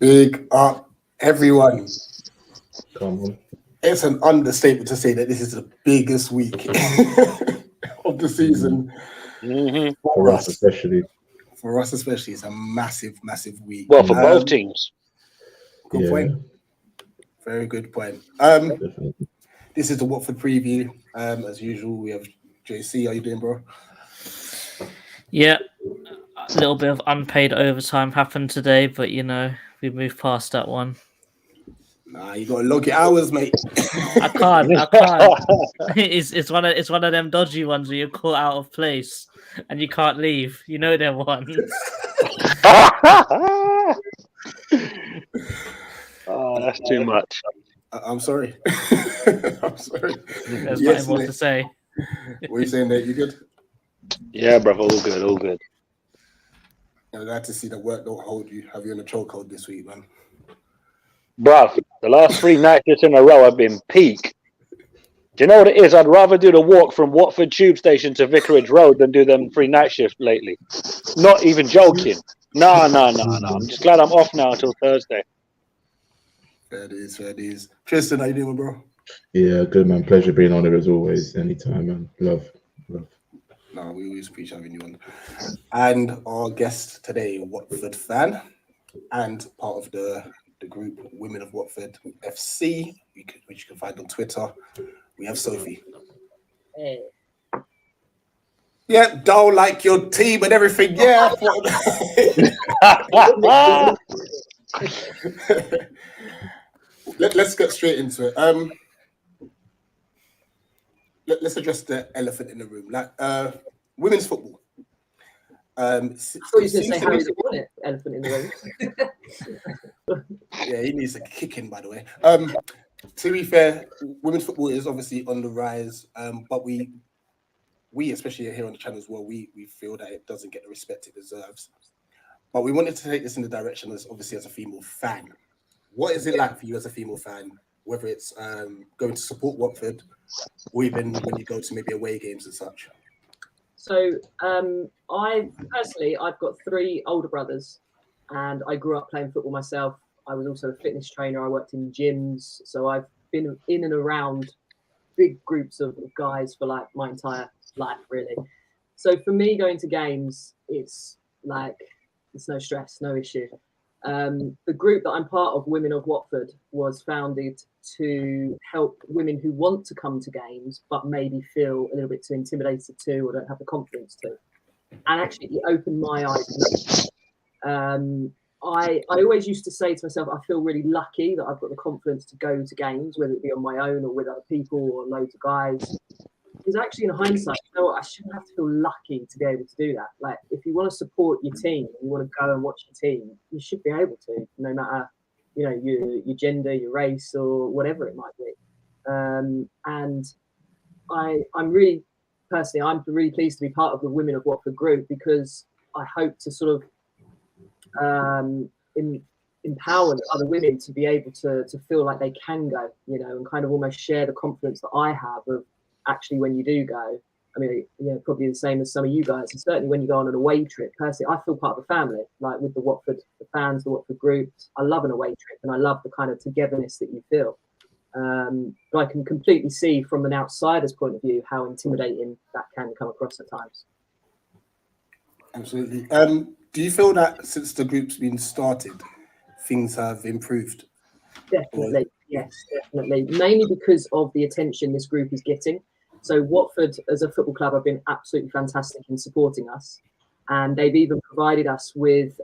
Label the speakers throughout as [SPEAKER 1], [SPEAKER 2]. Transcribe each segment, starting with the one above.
[SPEAKER 1] Big up, everyone.
[SPEAKER 2] Come on.
[SPEAKER 1] It's an understatement to say that this is the biggest week of the season
[SPEAKER 2] For us, especially.
[SPEAKER 1] For us, especially, it's a massive, massive week.
[SPEAKER 3] Well, for both teams.
[SPEAKER 1] Good point. Very good point. This is the Watford preview. As usual, we have JC. How you doing, bro?
[SPEAKER 4] Yeah, a little bit of unpaid overtime happened today, but we moved past that one.
[SPEAKER 1] Nah, you gotta log your hours, mate.
[SPEAKER 4] I can't. It's one of them dodgy ones where you're caught out of place and you can't leave. You know them ones.
[SPEAKER 3] Oh, that's too much.
[SPEAKER 1] I'm sorry. I'm sorry.
[SPEAKER 4] There's nothing more to say.
[SPEAKER 1] What are you saying, Nate? You good?
[SPEAKER 3] Yeah, brother. All good. All good.
[SPEAKER 1] I'm glad to see that work don't have you in a chokehold this week, man.
[SPEAKER 3] Bruv, the last 3 nights in a row have been peak. Do you know what it is? I'd rather do the walk from Watford Tube Station to Vicarage Road than do them 3 night shifts lately. Not even joking. No. I'm just glad I'm off now until Thursday.
[SPEAKER 1] Fair it is. Tristan, how you doing, bro?
[SPEAKER 2] Yeah, good, man. Pleasure being on here as always. Anytime, man. Love.
[SPEAKER 1] No, we always appreciate having you on. And our guest today, Watford fan and part of the group Women of Watford FC, which you can find on Twitter. We have Sophie.
[SPEAKER 5] Hey.
[SPEAKER 1] Yeah, dull like your team and everything. Yeah. Let's get straight into it. Let's address the elephant in the room. Like women's football.
[SPEAKER 5] I thought you were going to say Harry the Hornet, elephant in the room.
[SPEAKER 1] Yeah, he needs a kicking, by the way. To be fair, women's football is obviously on the rise, but we especially here on the channel as well, we feel that it doesn't get the respect it deserves. But we wanted to take this in the direction as obviously as a female fan. What is it like for you as a female fan, whether it's going to support Watford or even when you go to maybe away games and such?
[SPEAKER 5] So I've got 3 older brothers and I grew up playing football myself. I was also a fitness trainer. I worked in gyms. So I've been in and around big groups of guys for like my entire life, really. So for me, going to games, it's no stress, no issue. The group that I'm part of, Women of Watford, was founded to help women who want to come to games, but maybe feel a little bit too intimidated to or don't have the confidence to. And actually, it opened my eyes. I always used to say to myself, I feel really lucky that I've got the confidence to go to games, whether it be on my own or with other people or loads of guys. Because actually, in hindsight, you know what? I shouldn't have to feel lucky to be able to do that. Like, if you want to support your team, you want to go and watch your team, you should be able to, no matter, your gender, your race, or whatever it might be. And I'm really pleased to be part of the Women of Watford group because I hope to sort of empower other women to be able to feel like they can go, and kind of almost share the confidence that I have of actually when you do go. I mean, probably the same as some of you guys. And certainly when you go on an away trip, personally, I feel part of the family, like with the Watford the fans, the Watford groups. I love an away trip and I love the kind of togetherness that you feel. But I can completely see from an outsider's point of view how intimidating that can come across at times.
[SPEAKER 1] Absolutely. Do you feel that since the group's been started, things have improved?
[SPEAKER 5] Definitely, yes, definitely. Mainly because of the attention this group is getting. So Watford, as a football club, have been absolutely fantastic in supporting us. And they've even provided us with,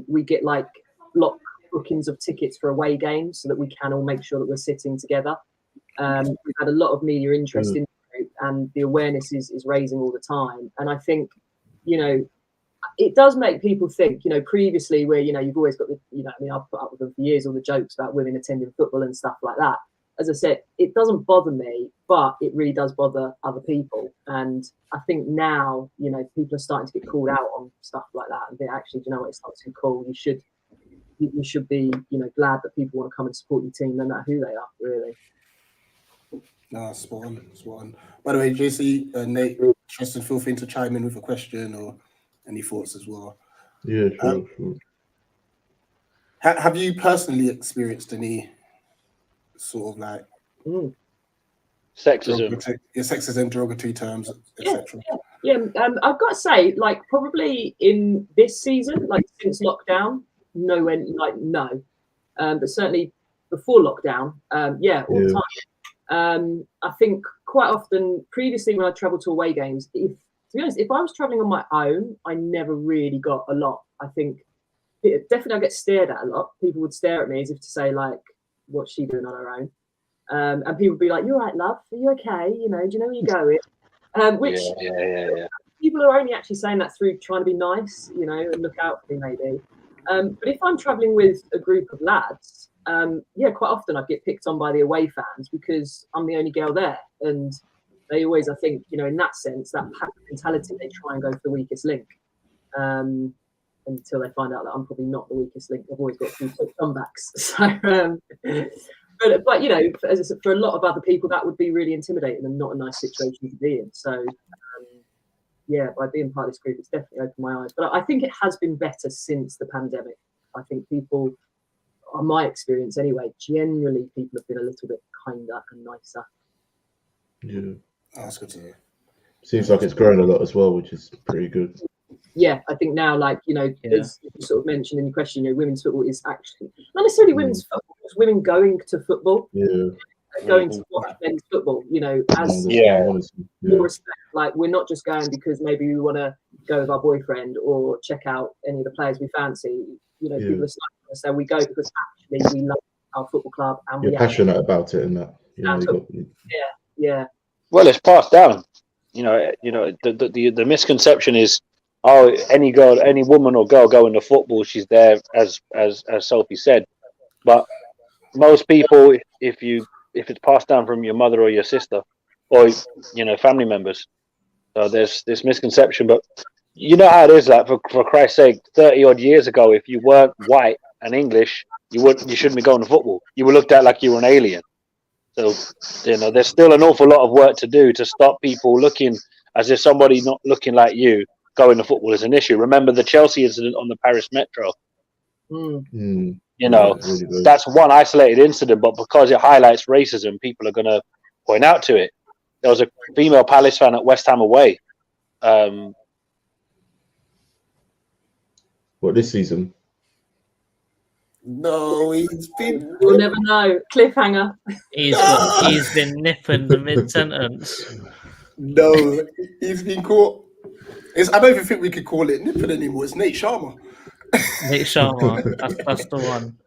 [SPEAKER 5] we get like block bookings of tickets for away games so that we can all make sure that we're sitting together. We've had a lot of media interest in the group and the awareness is raising all the time. And I think, it does make people think, previously where, you've always got the, I've put up with them for years, all the jokes about women attending football and stuff like that. As I said, it doesn't bother me, but it really does bother other people. And I think now, people are starting to get called out on stuff like that and think, actually, do you know what, it's not too cool. You should be, glad that people want to come and support your team, no matter who they are, really.
[SPEAKER 1] No, spot on. By the way, JC, Nate, Tristan, feel free to chime in with a question or any thoughts as well.
[SPEAKER 2] Yeah, sure.
[SPEAKER 1] Have you personally experienced any sort of like
[SPEAKER 3] Sexism.
[SPEAKER 1] sexism, derogatory terms, etc.?
[SPEAKER 5] Yeah, I've got to say, like, probably in this season, like since lockdown, no. But certainly before lockdown, all the time. I think quite often previously when I travelled to away games, to be honest, if I was travelling on my own, I never really got a lot. I think definitely I get stared at a lot. People would stare at me as if to say, like, what's she doing on her own? And people would be like, "You all right, love? Are you okay? You know, do you know where you're going?" Which people are only actually saying that through trying to be nice, you know, and look out for me maybe. But if I'm travelling with a group of lads, quite often I get picked on by the away fans because I'm the only girl there, and they always, I think, you know, in that sense, that pack mentality, they try and go for the weakest link. Until they find out that I'm probably not the weakest link. I've always got a few comebacks. So, but you know, as I said, for a lot of other people, that would be really intimidating and not a nice situation to be in. So, by being part of this group, it's definitely opened my eyes. But I think it has been better since the pandemic. I think people, on my experience anyway, generally people have been a little bit kinder and nicer.
[SPEAKER 2] Yeah,
[SPEAKER 1] that's good to hear.
[SPEAKER 2] Seems like it's grown a lot as well, which is pretty good.
[SPEAKER 5] Yeah, I think now, like, you know, as you sort of mentioned in your question, you know, women's football is actually not necessarily women's football, it's women going to football.
[SPEAKER 2] Yeah.
[SPEAKER 5] Going to watch men's football, you know, as more respect. Like, we're not just going because maybe we want to go with our boyfriend or check out any of the players we fancy. You know, people are starting to say we go because actually we love our football club and
[SPEAKER 2] you're passionate about it and that. You know,
[SPEAKER 5] yeah.
[SPEAKER 3] Well, it's passed down. You know, the misconception is, oh, any woman or girl going to football, she's there as Sophie said. But most people, if it's passed down from your mother or your sister, or, you know, family members, so there's this misconception. But you know how it is. Like, for Christ's sake, 30 odd years ago, if you weren't white and English, you shouldn't be going to football. You were looked at like you were an alien. So, you know, there's still an awful lot of work to do to stop people looking as if somebody not looking like you going to football is an issue. Remember the Chelsea incident on the Paris Metro? You know, that's one isolated incident, but because it highlights racism, people are going to point out to it. There was a female Palace fan at West Ham away.
[SPEAKER 2] What, this season?
[SPEAKER 1] No, he's been.
[SPEAKER 5] You'll never know. Cliffhanger.
[SPEAKER 4] He's been nipping the mid-sentence.
[SPEAKER 1] No, he's been caught. I don't even think we could call it nipping anymore. It's Nate Sharma.
[SPEAKER 4] Nate Sharma, that's the one.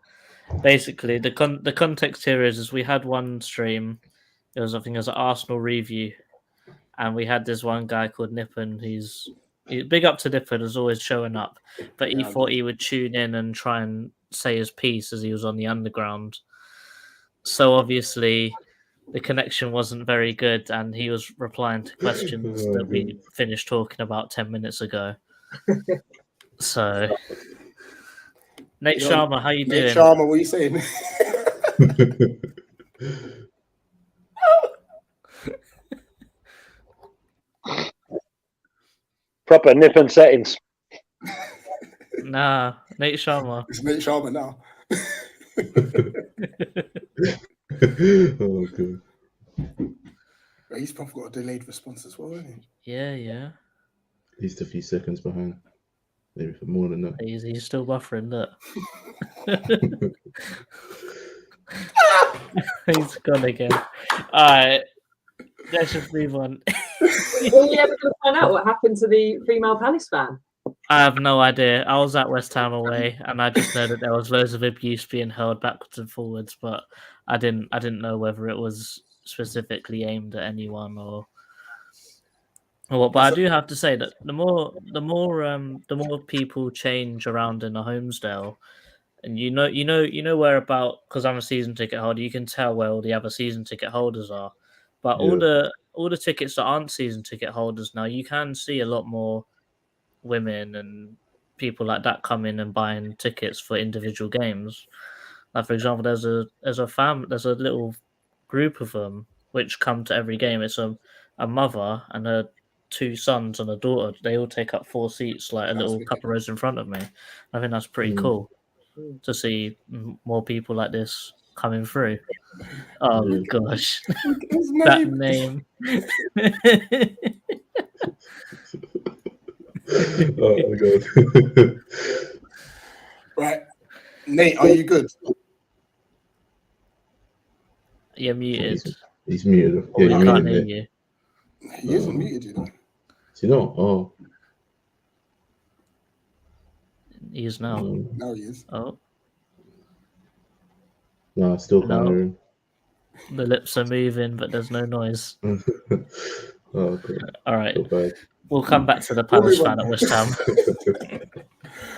[SPEAKER 4] Basically, the context here is we had one stream. I think it was an Arsenal review, and we had this one guy called Nippon. He's big up to Nippon, as always showing up, but he thought he would tune in and try and say his piece as he was on the underground. So obviously, the connection wasn't very good, and he was replying to questions that we finished talking about 10 minutes ago. So, Nate Sharma, how you doing?
[SPEAKER 1] Nate Sharma, what are you saying?
[SPEAKER 3] Proper Nippon settings.
[SPEAKER 4] Nah, Nate Sharma.
[SPEAKER 1] It's Nate Sharma now.
[SPEAKER 2] Oh, good.
[SPEAKER 1] He's probably got a delayed response as well, hasn't
[SPEAKER 4] he? Yeah.
[SPEAKER 2] He's a few seconds behind. Maybe for more than that.
[SPEAKER 4] He's still buffering, look. He's gone again. Alright. Let's just move on.
[SPEAKER 5] Were you ever going to find out what happened to the female Palace fan?
[SPEAKER 4] I have no idea. I was at West Ham away, and I just know that there was loads of abuse being hurled backwards and forwards, but I didn't know whether it was specifically aimed at anyone or what. But I do have to say that the more people change around in a Homesdale, and you know where about, because I'm a season ticket holder, you can tell where all the other season ticket holders are. But all the tickets that aren't season ticket holders now, you can see a lot more women and people like that come in and buying tickets for individual games. Like, for example, there's a little group of them which come to every game. It's a mother and her 2 sons and a daughter. They all take up 4 seats, like a little couple rows in front of me. I think that's pretty cool. to see more people like this coming through. Oh gosh,
[SPEAKER 1] His
[SPEAKER 4] that
[SPEAKER 1] name.
[SPEAKER 4] name.
[SPEAKER 2] Oh my god.
[SPEAKER 1] Right, Nate, are you good?
[SPEAKER 4] You're muted.
[SPEAKER 2] He's muted.
[SPEAKER 4] Or
[SPEAKER 2] Yeah,
[SPEAKER 4] we
[SPEAKER 2] you're
[SPEAKER 4] can't
[SPEAKER 2] muted,
[SPEAKER 4] hear
[SPEAKER 2] mate.
[SPEAKER 4] you.
[SPEAKER 1] He isn't muted, you know.
[SPEAKER 2] Is he not? Oh.
[SPEAKER 4] He is now.
[SPEAKER 1] Now he is.
[SPEAKER 4] Oh,
[SPEAKER 2] No, I still can't
[SPEAKER 4] No.
[SPEAKER 2] hear him.
[SPEAKER 4] the lips are moving, but there's no noise.
[SPEAKER 2] Oh god.
[SPEAKER 4] All right,
[SPEAKER 2] So bad.
[SPEAKER 4] we'll come back to the
[SPEAKER 1] We'll
[SPEAKER 4] Palace
[SPEAKER 1] move
[SPEAKER 4] fan
[SPEAKER 1] on.
[SPEAKER 4] at West Ham.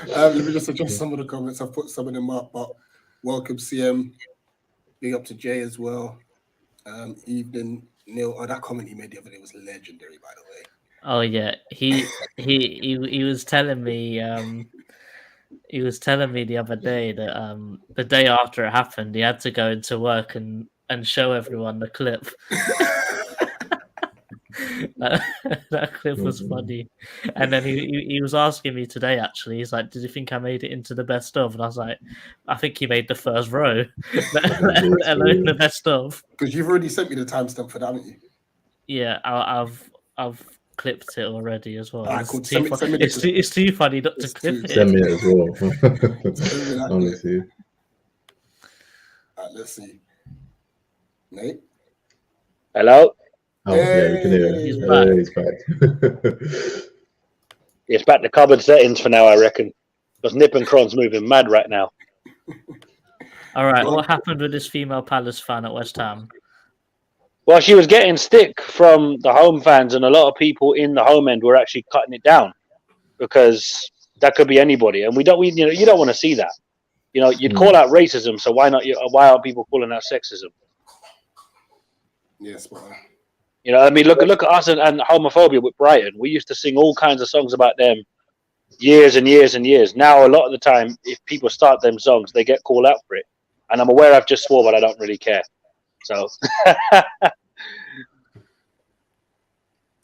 [SPEAKER 1] Let me just address some of the comments. I've put some of them up, but welcome, CM. Big up to Jay as well. Evening, Neil. Oh, that comment he made the other day was legendary, by the way.
[SPEAKER 4] Oh yeah, he was telling me he was telling me the other day that the day after it happened, he had to go into work and show everyone the clip. that clip was funny. And then he was asking me today, actually, he's like, did you think I made it into the best of? And I was like, I think he made the first row, let alone the best of.
[SPEAKER 1] Because you've already sent me the timestamp for that, haven't you?
[SPEAKER 4] Yeah, I've clipped it already as well.
[SPEAKER 1] Alright,
[SPEAKER 4] It's,
[SPEAKER 1] cool.
[SPEAKER 4] too
[SPEAKER 1] Send me the clip.
[SPEAKER 4] it's too funny not to
[SPEAKER 1] It's
[SPEAKER 4] clip
[SPEAKER 1] too-
[SPEAKER 4] it.
[SPEAKER 2] Send me it as well.
[SPEAKER 1] Send me that
[SPEAKER 2] Honestly.
[SPEAKER 1] Alright, let's see. Nate?
[SPEAKER 3] Hello?
[SPEAKER 2] Oh yeah, we can hear him.
[SPEAKER 1] Hey.
[SPEAKER 4] He's
[SPEAKER 2] Oh,
[SPEAKER 4] back.
[SPEAKER 2] he's back.
[SPEAKER 3] It's back to cupboard settings for now, I reckon. Because Nip and Cron's moving mad right now.
[SPEAKER 4] All right, what happened with this female Palace fan at West Ham?
[SPEAKER 3] Well, she was getting stick from the home fans, and a lot of people in the home end were actually cutting it down because that could be anybody, and you don't want to see that. You know, you'd call out racism, so why not? Why are people calling out sexism?
[SPEAKER 1] Yes, well,
[SPEAKER 3] You know, I mean, look at us and homophobia with Brighton. We used to sing all kinds of songs about them years and years and years. Now, a lot of the time, if people start them songs, they get called out for it. And I'm aware I've just swore, but I don't really care. So,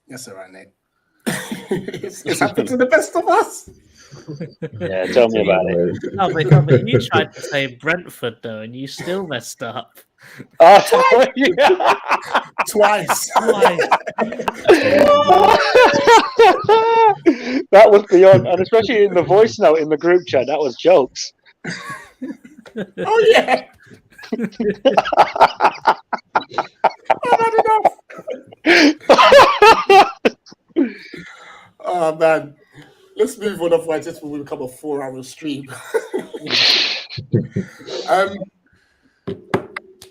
[SPEAKER 1] yes, all right, Nate. it's happened to the best of us.
[SPEAKER 3] yeah, tell me about it.
[SPEAKER 4] No, but you tried to say Brentford though, and you still messed up.
[SPEAKER 3] Oh, yeah.
[SPEAKER 1] Twice.
[SPEAKER 3] That was beyond, and especially in the voice note in the group chat, that was jokes.
[SPEAKER 1] Oh, yeah. I've had enough. Oh, man. Let's move on, otherwise this will become a 4-hour stream.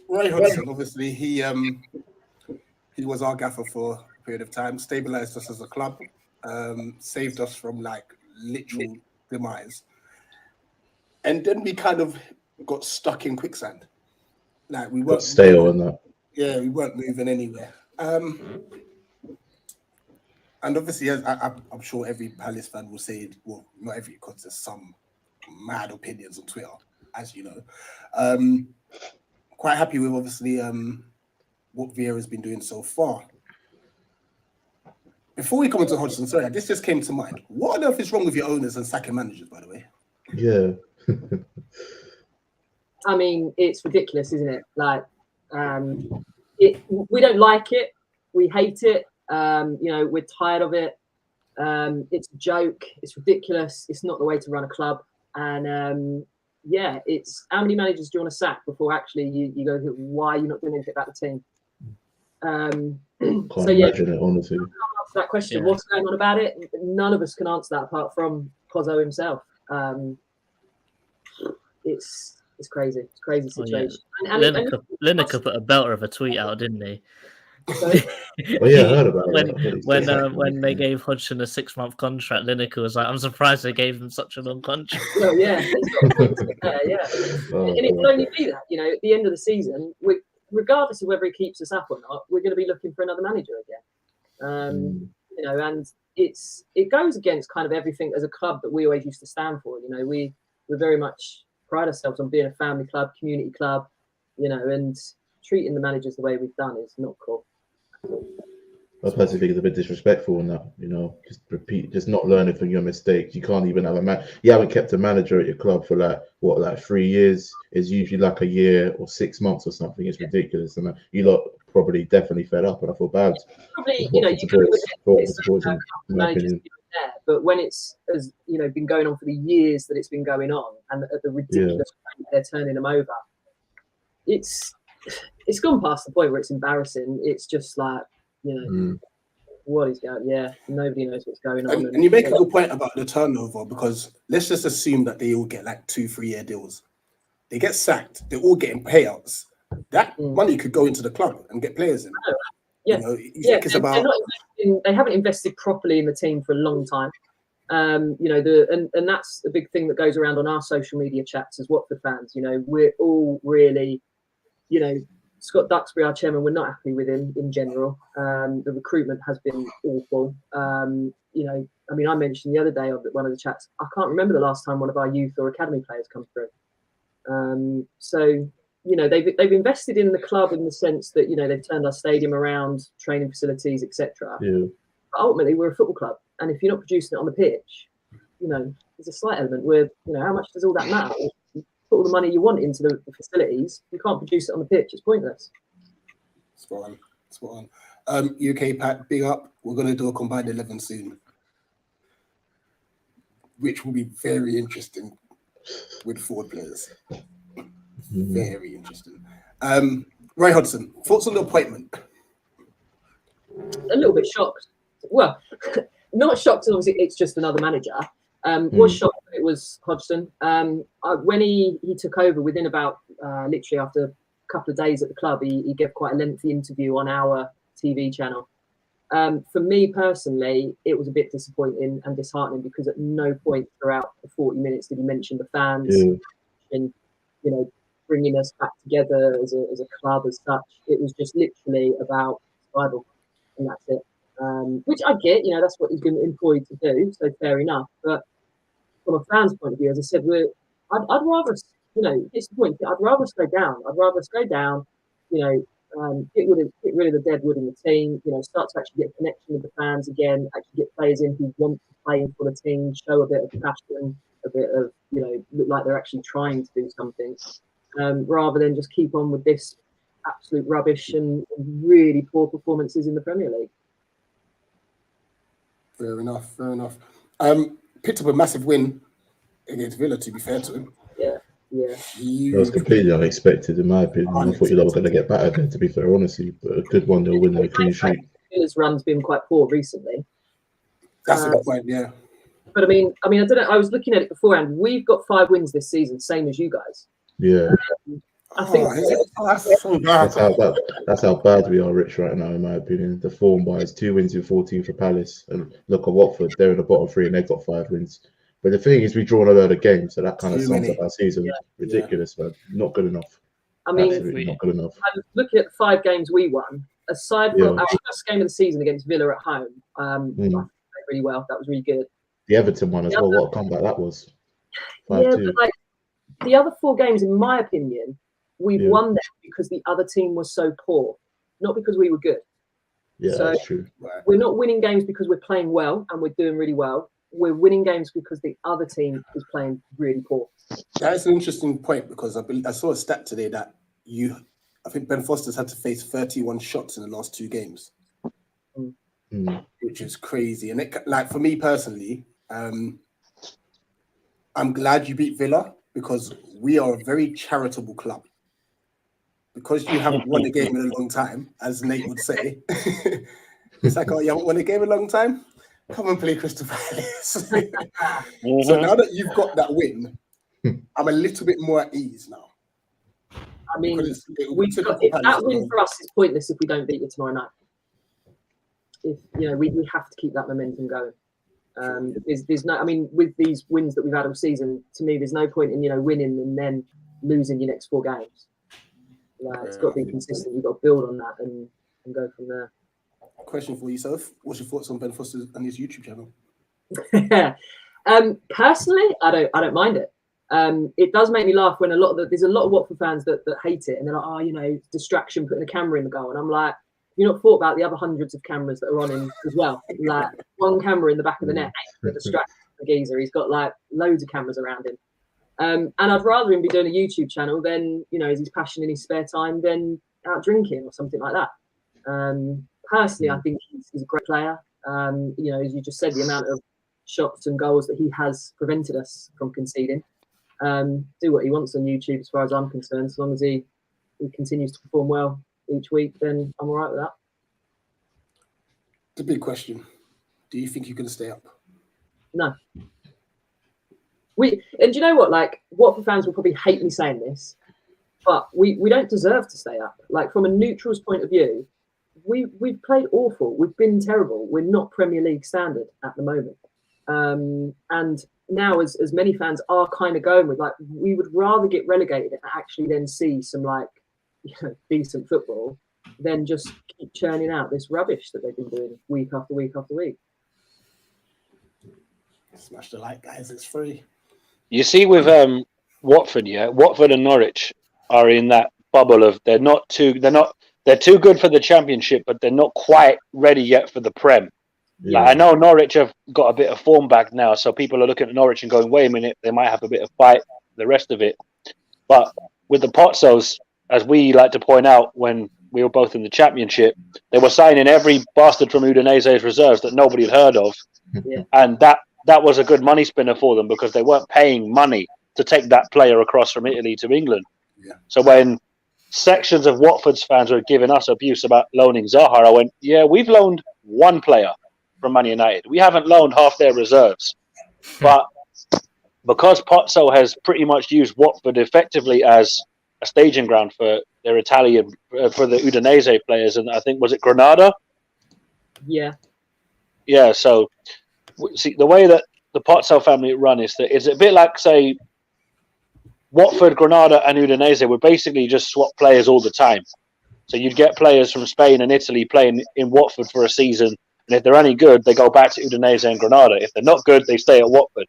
[SPEAKER 1] Roy Hodgson, obviously, he was our gaffer for a period of time, stabilized us as a club, saved us from like literal demise, and then we kind of got stuck in quicksand. Like we weren't
[SPEAKER 2] Stale and that.
[SPEAKER 1] Yeah, we weren't moving anywhere. And obviously, as I'm sure every Palace fan will say, well, not every, because there's some mad opinions on Twitter, as you know. Quite happy with obviously what Vieira has been doing so far. Before we come into Hodgson, sorry, this just came to mind. What on earth is wrong with your owners and sacking managers, by the way?
[SPEAKER 2] Yeah.
[SPEAKER 5] I mean, it's ridiculous, isn't it? Like, we don't like it. We hate it. You know, we're tired of it. It's a joke. It's ridiculous. It's not the way to run a club. And yeah, it's how many managers do you want to sack before actually you go, why are you not doing anything about the team?
[SPEAKER 2] Can't
[SPEAKER 5] So yeah,
[SPEAKER 2] imagine it, honestly.
[SPEAKER 5] answer that question.
[SPEAKER 4] Yeah.
[SPEAKER 5] What's going on about it? None of us can answer that apart from Cozzo himself. It's crazy. It's a crazy situation.
[SPEAKER 4] Lineker put a belter of a tweet out, didn't he?
[SPEAKER 5] So,
[SPEAKER 2] Oh yeah, I heard about it.
[SPEAKER 4] When they gave Hodgson a 6-month contract, Lineker was like, "I'm surprised they gave him such a long contract."
[SPEAKER 5] well, yeah, he's got a point to be fair, yeah.
[SPEAKER 2] Oh,
[SPEAKER 5] And it will only be that, you know, at the end of the season, regardless of whether he keeps us up or not, we're going to be looking for another manager again. You know, and it goes against kind of everything as a club that we always used to stand for. You know, we very much pride ourselves on being a family club, community club, you know, and treating the managers the way we've done is not cool.
[SPEAKER 2] I personally think it's a bit disrespectful in that, just not learning from your mistakes. You can't even have you haven't kept a manager at your club for like 3 years. It's usually like a year or 6 months or something. It's ridiculous, and you lot probably definitely fed up, and I feel bad.
[SPEAKER 5] Probably,
[SPEAKER 2] You
[SPEAKER 5] it's
[SPEAKER 2] in my opinion.
[SPEAKER 5] there, but when it's been going on for the years that it's been going on, and at the ridiculous rate they're turning them over, it's gone past the point where it's embarrassing. It's just like, what is going? Yeah, nobody knows what's going on.
[SPEAKER 1] And you make a good point about the turnover, because let's just assume that they all get like 2-3 year deals. They get sacked. They're all getting payouts. That money could go into the club and get players in.
[SPEAKER 5] Yeah,
[SPEAKER 1] it's about.
[SPEAKER 5] They haven't invested properly in the team for a long time. And that's the big thing that goes around on our social media chats as Watford fans. We're all really, Scott Duxbury, our chairman, we're not happy with him in general. The recruitment has been awful. I mentioned the other day on one of the chats, I can't remember the last time one of our youth or academy players come through. They've invested in the club in the sense that they've turned our stadium around, training facilities, etc.
[SPEAKER 2] Yeah.
[SPEAKER 5] But ultimately, we're a football club, and if you're not producing it on the pitch, there's a slight element where how much does all that matter? Put all the money you want into the facilities, you can't produce it on the pitch. It's pointless.
[SPEAKER 1] Spot on. UK Pat, big up. We're going to do a combined 11 soon, which will be very interesting with forward players. Very interesting. Roy Hodgson, thoughts on the appointment?
[SPEAKER 5] A little bit shocked. Well, not shocked. Obviously, it's just another manager. Was shocked that it was Hodgson. When he took over, within about literally after a couple of days at the club, he gave quite a lengthy interview on our TV channel. For me personally, it was a bit disappointing and disheartening, because at no point throughout the 40 minutes did he mention the fans and bringing us back together as a club as such. It was just literally about survival, and that's it. Which I get, that's what he's been employed to do, so fair enough. But from a fan's point of view, as I said, I'd rather, disappointed. I'd rather us go down. Get rid of the dead wood in the team. Start to actually get a connection with the fans again. Actually get players in who want to play for the team, show a bit of passion, a bit of look like they're actually trying to do something, rather than just keep on with this absolute rubbish and really poor performances in the Premier League.
[SPEAKER 1] Fair enough. Picked up a massive win against Villa, to be fair to him.
[SPEAKER 5] Yeah.
[SPEAKER 2] That was completely unexpected, in my opinion. I thought you lot were going to get better there, to be fair, honestly. But a good 1-0 win and a clean sheet.
[SPEAKER 5] Villa's run's been quite poor recently.
[SPEAKER 1] That's a good point, yeah.
[SPEAKER 5] But I mean, I don't know. I was looking at it beforehand. We've got 5 wins this season, same as you guys.
[SPEAKER 2] Yeah.
[SPEAKER 5] I think
[SPEAKER 2] that's how bad we are, Rich, right now, in my opinion. The form wise, 2 wins in 14 for Palace, and look at Watford. They're in the bottom 3 and they've got 5 wins. But the thing is, we drawn a load of games, so that kind of sums up our season. Ridiculous, man. Not good enough. Absolutely not good enough.
[SPEAKER 5] I'm looking at the 5 games we won. Aside from our first game of the season against Villa at home, I played really well. That was really good.
[SPEAKER 2] The Everton one as well. What a comeback that was. 5-2.
[SPEAKER 5] But the other 4 games, in my opinion, we've won them because the other team was so poor, not because we were good.
[SPEAKER 2] Yeah,
[SPEAKER 5] so
[SPEAKER 2] that's true.
[SPEAKER 5] We're not winning games because we're playing well and we're doing really well. We're winning games because the other team is playing really poor.
[SPEAKER 1] That's an interesting point, because I saw a stat today that I think Ben Foster's had to face 31 shots in the last 2 games, which is crazy. And for me personally, I'm glad you beat Villa, because we are a very charitable club. Because you haven't won a game in a long time, as Nate would say. It's like, oh, you haven't won a game in a long time? Come and play Crystal Palace. So now that you've got that win, I'm a little bit more at ease now.
[SPEAKER 5] I mean, that win for us is pointless if we don't beat you tomorrow night. We have to keep that momentum going. There's no, I mean, with these wins that we've had all season, to me, there's no point in winning and then losing your next 4 games. It's got to be consistent. We've got to build on that and go from there.
[SPEAKER 1] Question for yourself: what's your thoughts on Ben Foster and his YouTube channel?
[SPEAKER 5] Personally, I don't mind it. It does make me laugh when there's a lot of Watford fans that hate it, and they're like, distraction, putting a camera in the goal, and I'm like, you not thought about the other hundreds of cameras that are on him as well? Like one camera in the back of the net ain't a distraction for geezer. He's got like loads of cameras around him. And I'd rather him be doing a YouTube channel than, you know, as his passion in his spare time, than out drinking or something like that. Personally, I think he's a great player. You know, as you just said, the amount of shots and goals that he has prevented us from conceding. Do what he wants on YouTube, as far as I'm concerned. As long as he continues to perform well each week, then I'm all right with that.
[SPEAKER 1] It's a big question. Do you think you can stay up?
[SPEAKER 5] No. And you know what? Like, Watford fans will probably hate me saying this, but we don't deserve to stay up. Like, from a neutral's point of view, we've played awful. We've been terrible. We're not Premier League standard at the moment. And now, as many fans are kind of going with, like, we would rather get relegated and actually then see some, like, you know, decent football than just keep churning out this rubbish that they've been doing week after week after week.
[SPEAKER 1] Smash the like, guys. It's free.
[SPEAKER 3] You see, with Watford, Watford and Norwich are in that bubble of they're too good for the Championship, but they're not quite ready yet for the Prem.
[SPEAKER 2] Yeah.
[SPEAKER 3] Like, I know Norwich have got a bit of form back now, so people are looking at Norwich and going, "Wait a minute, they might have a bit of fight." The rest of it, but with the Pozzos, as we like to point out, when we were both in the Championship, they were signing every bastard from Udinese's reserves that nobody had heard of, and that was a good money spinner for them because they weren't paying money to take that player across from Italy to England.
[SPEAKER 1] Yeah.
[SPEAKER 3] So when sections of Watford's fans were giving us abuse about loaning Zaha, I went, yeah, we've loaned one player from Man United. We haven't loaned half their reserves. But because Pozzo has pretty much used Watford effectively as a staging ground for their Italian, for the Udinese players, and I think, was it Granada?
[SPEAKER 5] Yeah.
[SPEAKER 3] Yeah, so see, the way that the Pozzo family run is that it's a bit like, say, Watford, Granada, and Udinese would basically just swap players all the time. So you'd get players from Spain and Italy playing in Watford for a season, and if they're any good, they go back to Udinese and Granada. If they're not good, they stay at Watford.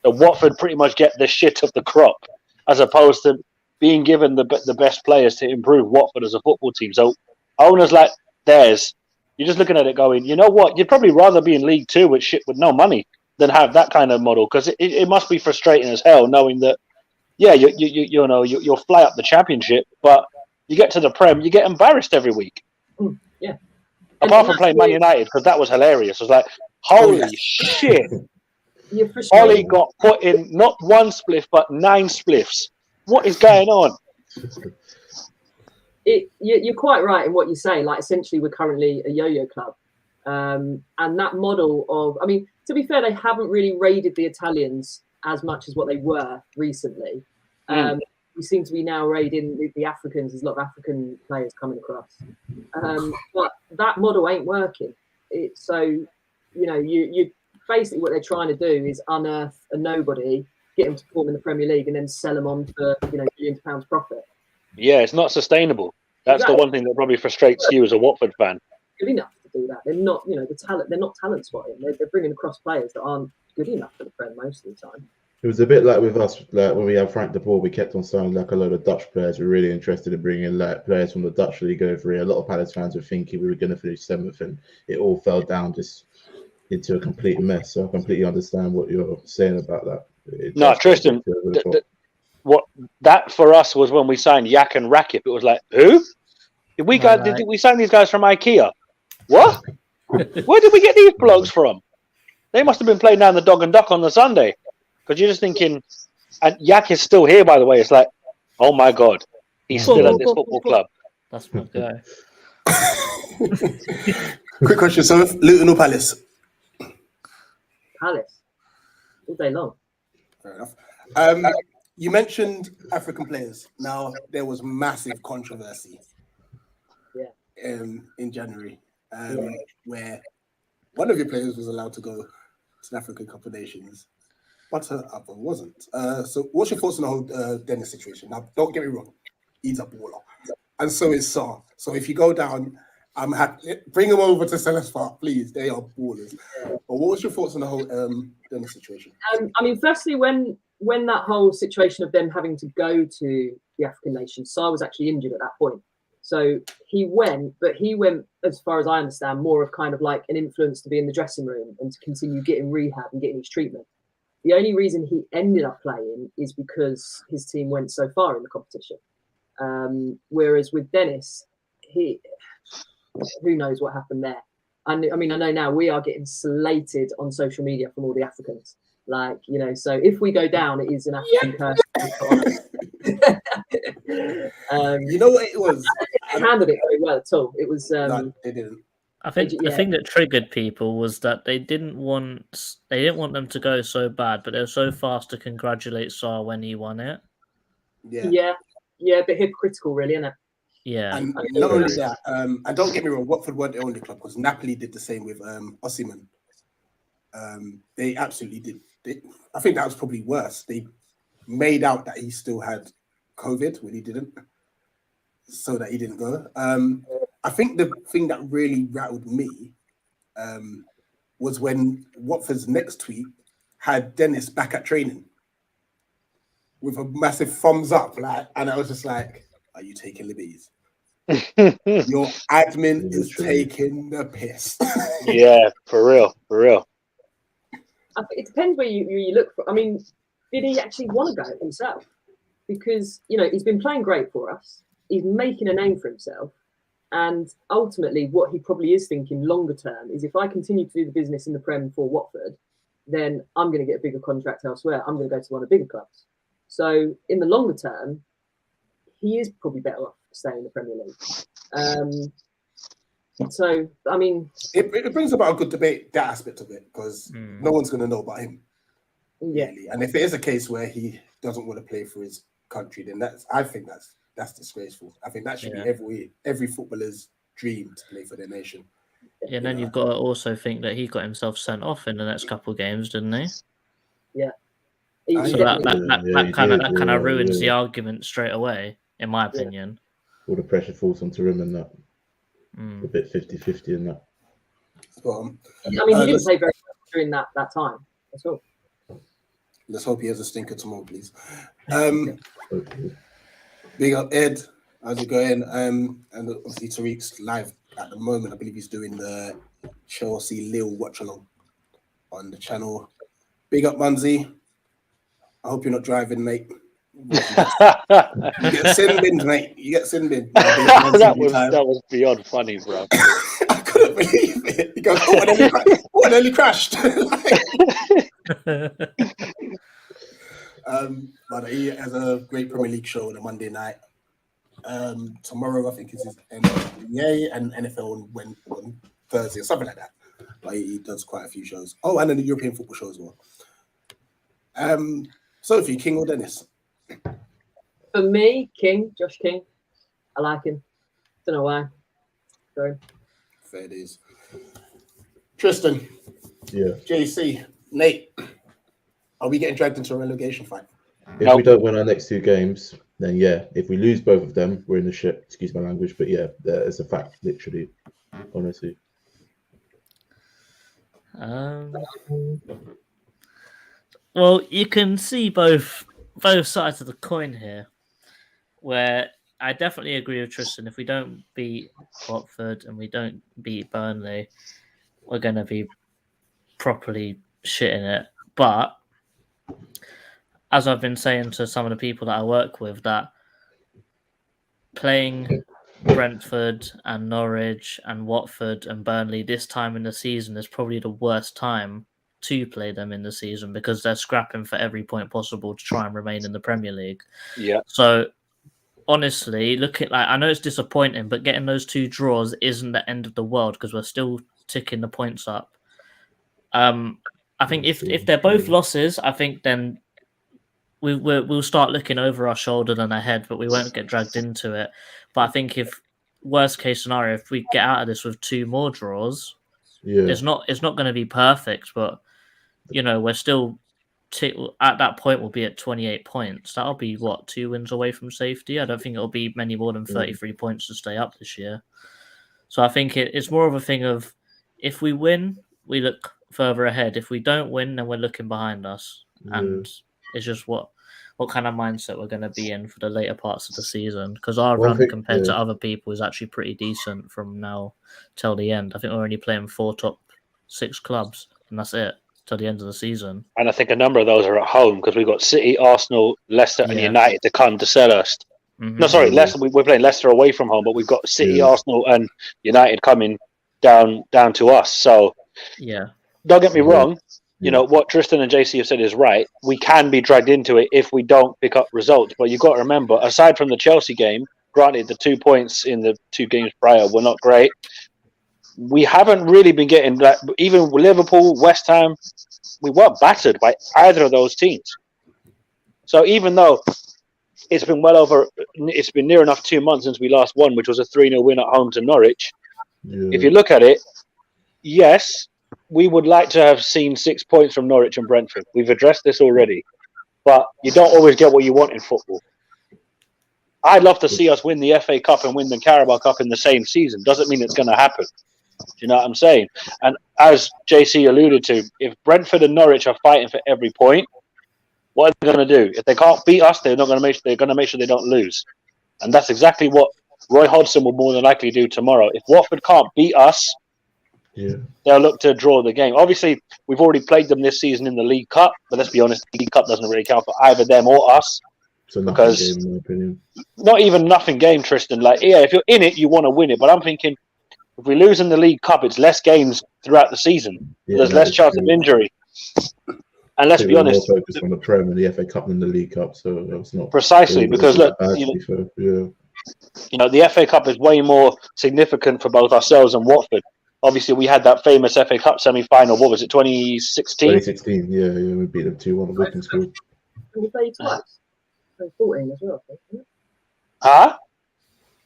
[SPEAKER 3] So Watford pretty much get the shit of the crop, as opposed to being given the best players to improve Watford as a football team. So owners like theirs, you're just looking at it going, you know what? You'd probably rather be in League Two with shit with no money than have that kind of model, because it must be frustrating as hell knowing that, yeah, you'll fly up the Championship, but you get to the Prem, you get embarrassed every week.
[SPEAKER 5] Yeah.
[SPEAKER 3] Apart from playing Man United, because that was hilarious. It was like, holy shit! Ollie got put in not one spliff but 9 spliffs. What is going on?
[SPEAKER 5] You're quite right in what you say. Like, essentially, we're currently a yo-yo club, and that model of, I mean, to be fair, they haven't really raided the Italians as much as what they were recently. We seem to be now raiding the Africans. There's a lot of African players coming across, but that model ain't working. So, you know, you basically what they're trying to do is unearth a nobody, get him to perform in the Premier League, and then sell him on for, you know, millions of pounds profit.
[SPEAKER 3] Yeah, it's not sustainable. That's the one thing that probably frustrates you as a Watford fan.
[SPEAKER 5] Good enough to do that. They're not, you know, the talent. They're not talent spotting. They're bringing across players that aren't good enough for the Prem most of the time.
[SPEAKER 2] It was a bit like with us, like when we had Frank de Boer, we kept on signing like a load of Dutch players. We're really interested in bringing like players from the Dutch league over here. A lot of Palace fans were thinking we were going to finish 7th, and it all fell down just into a complete mess. So I completely understand what you're saying about that.
[SPEAKER 3] No, Tristan, what that for us was when we signed Yak and Rakip. It was like, who? Did we sign these guys from IKEA? What? Where did we get these blokes from? They must have been playing down the Dog and Duck on the Sunday. Because you're just thinking, and Yak is still here, by the way. It's like, oh my God, he's still at this football club.
[SPEAKER 4] That's my guy.
[SPEAKER 1] Quick question. So, Luton or Palace?
[SPEAKER 5] Palace. All day long.
[SPEAKER 1] Fair enough. You mentioned African players. Now, there was massive controversy in January where one of your players was allowed to go to the African Cup of Nations, but other wasn't. So what's your thoughts on the whole Dennis situation? Now, don't get me wrong. He's a baller. And so is Sarr. So if you go down, I'm happy. Bring them over to Selhurst Park, please. They are ballers. But what was your thoughts on the whole Dennis situation?
[SPEAKER 5] I mean, firstly, when that whole situation of them having to go to the African nations, Sarr was actually injured at that point. So he went, but he went, as far as I understand, more of kind of like an influence to be in the dressing room and to continue getting rehab and getting his treatment. The only reason he ended up playing is because his team went so far in the competition. Whereas with Dennis, who knows what happened there? And I mean, I know now we are getting slated on social media from all the Africans. Like, you know, so if we go down, it is an African curse.
[SPEAKER 1] You know what it was?
[SPEAKER 5] They handled it very well at all. It was.
[SPEAKER 1] No, they didn't.
[SPEAKER 4] I think the thing that triggered people was that they didn't want them to go so bad, but they were so fast to congratulate Sarr when he won it.
[SPEAKER 5] Yeah, a bit hypocritical, really, isn't it?
[SPEAKER 4] Yeah,
[SPEAKER 1] and not only that, and don't get me wrong, Watford weren't the only club because Napoli did the same with Osimhen. They absolutely did. I think that was probably worse. They made out that he still had COVID when he didn't, so that he didn't go. I think the thing that really rattled me was when Watford's next tweet had Dennis back at training with a massive thumbs up, like, and I was just like, "Are you taking liberties? Your admin is taking the piss."
[SPEAKER 3] Yeah, for real.
[SPEAKER 5] It depends where you look for. I mean, did he actually want to go himself? Because, you know, he's been playing great for us. He's making a name for himself. And ultimately, what he probably is thinking longer term is if I continue to do the business in the Prem for Watford, then I'm going to get a bigger contract elsewhere. I'm going to go to one of the bigger clubs. So in the longer term, he is probably better off staying in the Premier League. So, I mean...
[SPEAKER 1] It brings about a good debate, that aspect of it, because no one's going to know about him.
[SPEAKER 5] Yeah.
[SPEAKER 1] Really. And if it is a case where he doesn't want to play for his country, then I think that's disgraceful. I think that should be every footballer's dream to play for their nation.
[SPEAKER 4] Yeah, and then you've got to also think that he got himself sent off in the next couple of games, didn't he?
[SPEAKER 5] Yeah.
[SPEAKER 4] So that kind of ruins the argument straight away, in my opinion.
[SPEAKER 2] All the pressure falls onto him and that. A bit 50-50 in that.
[SPEAKER 5] I mean, he didn't play very well during that time at all.
[SPEAKER 1] Let's hope he has a stinker tomorrow, please. Big up, Ed. How's it going? And obviously Tariq's live at the moment. I believe he's doing the Chelsea Lille watch along on the channel. Big up, Munzie. I hope you're not driving, mate. You get sin binned, mate. You get sin binned.
[SPEAKER 3] that was beyond funny, bro.
[SPEAKER 1] I couldn't believe it. He goes, what nearly crashed? But he has a great Premier League show on a Monday night. Tomorrow, I think, is his NBA and NFL on Thursday or something like that. But he does quite a few shows. Oh, and then the European football show as well. Sophie, King or Dennis?
[SPEAKER 5] For me, Josh King. I like him. Don't know why. Sorry.
[SPEAKER 1] Fair days. Tristan.
[SPEAKER 2] Yeah.
[SPEAKER 1] JC. Nate. Are we getting dragged into a relegation fight?
[SPEAKER 2] If we don't win our next two games, then yeah. If we lose both of them, we're in the shit. Excuse my language, but yeah, that is a fact, literally, honestly.
[SPEAKER 4] Well, you can see both sides of the coin here, where I definitely agree with Tristan. If we don't beat Watford and we don't beat Burnley, we're going to be properly shitting it. But as I've been saying to some of the people that I work with, that playing Brentford and Norwich and Watford and Burnley this time in the season is probably the worst time to play them in the season because they're scrapping for every point possible to try and remain in the Premier League.
[SPEAKER 3] Yeah.
[SPEAKER 4] So honestly, I know it's disappointing, but getting those two draws isn't the end of the world because we're still ticking the points up. I think if they're both losses, I think then we'll start looking over our shoulder than ahead, but we won't get dragged into it. But I think if worst case scenario, if we get out of this with two more draws, it's not going to be perfect, but you know we're still at that point we'll be at 28 points. That'll be 2 wins away from safety. I don't think it'll be many more than 33 points to stay up this year. So I think it's more of a thing of if we win, we look further ahead. If we don't win, then we're looking behind us. And It's just what kind of mindset we're going to be in for the later parts of the season. Because our
[SPEAKER 2] Well, I
[SPEAKER 4] run
[SPEAKER 2] think,
[SPEAKER 4] compared to
[SPEAKER 2] yeah.
[SPEAKER 4] other people is actually pretty decent from now till the end. I think we're only playing 4 top 6 clubs, and that's it till the end of the season.
[SPEAKER 3] And I think a number of those are at home because we've got City, Arsenal, Leicester, and
[SPEAKER 4] Yeah.
[SPEAKER 3] United to come to Selhurst.
[SPEAKER 4] Mhm.
[SPEAKER 3] No, sorry,
[SPEAKER 2] Yeah.
[SPEAKER 3] Leicester. We're playing Leicester away from home, but we've got City,
[SPEAKER 2] Yeah.
[SPEAKER 3] Arsenal, and United coming down to us. So
[SPEAKER 4] Yeah.
[SPEAKER 3] don't get me
[SPEAKER 2] Yeah.
[SPEAKER 3] wrong. You
[SPEAKER 2] Yeah.
[SPEAKER 3] know what Tristan and JC have said is right. We can be dragged into it if we don't pick up results. But you've got to remember, aside from the Chelsea game, granted the 2 points in the 2 games prior were not great. We haven't really been getting that. Even Liverpool, West Ham, we weren't battered by either of those teams. So even though it's been near enough 2 months since we last won, which was a 3-0 win at home to Norwich.
[SPEAKER 2] Yeah.
[SPEAKER 3] If you look at it, yes, we would like to have seen 6 points from Norwich and Brentford. We've addressed this already, but you don't always get what you want in football. I'd love to see us win the FA Cup and win the Carabao Cup in the same season. Doesn't mean it's going to happen. Do you know what I'm saying? And as JC alluded to, if Brentford and Norwich are fighting for every point, what are they going to do? If they can't beat us, they're going to make sure they don't lose. And that's exactly what Roy Hodgson will more than likely do tomorrow. If Watford can't beat us,
[SPEAKER 2] Yeah.
[SPEAKER 3] they'll look to draw the game. Obviously, we've already played them this season in the League Cup, but let's be honest, the League Cup doesn't really count for either them or us.
[SPEAKER 2] It's a nothing
[SPEAKER 3] Because-
[SPEAKER 2] game, in my opinion.
[SPEAKER 3] Not even nothing game, Tristan. Like, yeah, if you're in it, you want to win it. But I'm thinking, if we lose in the League Cup, it's less games throughout the season.
[SPEAKER 2] Yeah,
[SPEAKER 3] There's
[SPEAKER 2] that
[SPEAKER 3] less
[SPEAKER 2] is
[SPEAKER 3] chance
[SPEAKER 2] true.
[SPEAKER 3] of injury. And
[SPEAKER 2] I
[SPEAKER 3] let's
[SPEAKER 2] think
[SPEAKER 3] be
[SPEAKER 2] we're
[SPEAKER 3] honest,
[SPEAKER 2] more focused on the Prem and the FA Cup than the League Cup, so that's not
[SPEAKER 3] precisely,
[SPEAKER 2] it's
[SPEAKER 3] because
[SPEAKER 2] not
[SPEAKER 3] look,
[SPEAKER 2] bad,
[SPEAKER 3] you
[SPEAKER 2] to
[SPEAKER 3] know,
[SPEAKER 2] be fair. Yeah.
[SPEAKER 3] you know, the FA Cup is way more significant for both ourselves and Watford. Obviously, we had that famous FA Cup semi-final. What was it, 2016?
[SPEAKER 2] 2016, yeah, we beat them 2-1. Wigan scored.
[SPEAKER 5] Did we play you twice? 2014 as well, I think, isn't it?
[SPEAKER 3] Huh?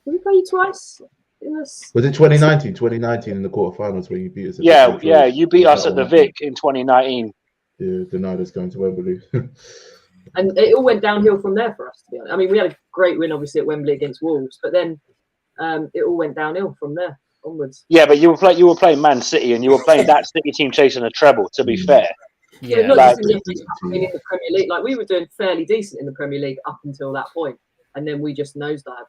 [SPEAKER 5] Did we play you twice? In this?
[SPEAKER 2] Was it 2019? 2019 in the quarterfinals where you beat us? At
[SPEAKER 3] Yeah,
[SPEAKER 2] Vicarage
[SPEAKER 3] yeah.
[SPEAKER 2] Road?
[SPEAKER 3] You beat us at the
[SPEAKER 2] That one.
[SPEAKER 3] Vic in 2019.
[SPEAKER 2] Yeah, denied us going to Wembley.
[SPEAKER 5] And it all went downhill from there for us, to be honest. I mean, we had a great win, obviously, at Wembley against Wolves, but then it all went downhill from there onwards.
[SPEAKER 3] Yeah, but you were playing Man City, and you were playing that City team chasing a treble. To be fair,
[SPEAKER 5] Yeah,
[SPEAKER 4] Yeah.
[SPEAKER 5] not
[SPEAKER 3] like-
[SPEAKER 5] just in the FA Cup, I mean, in the Premier League. Like, we were doing fairly decent in the Premier League up until that point, and then we just nosedived.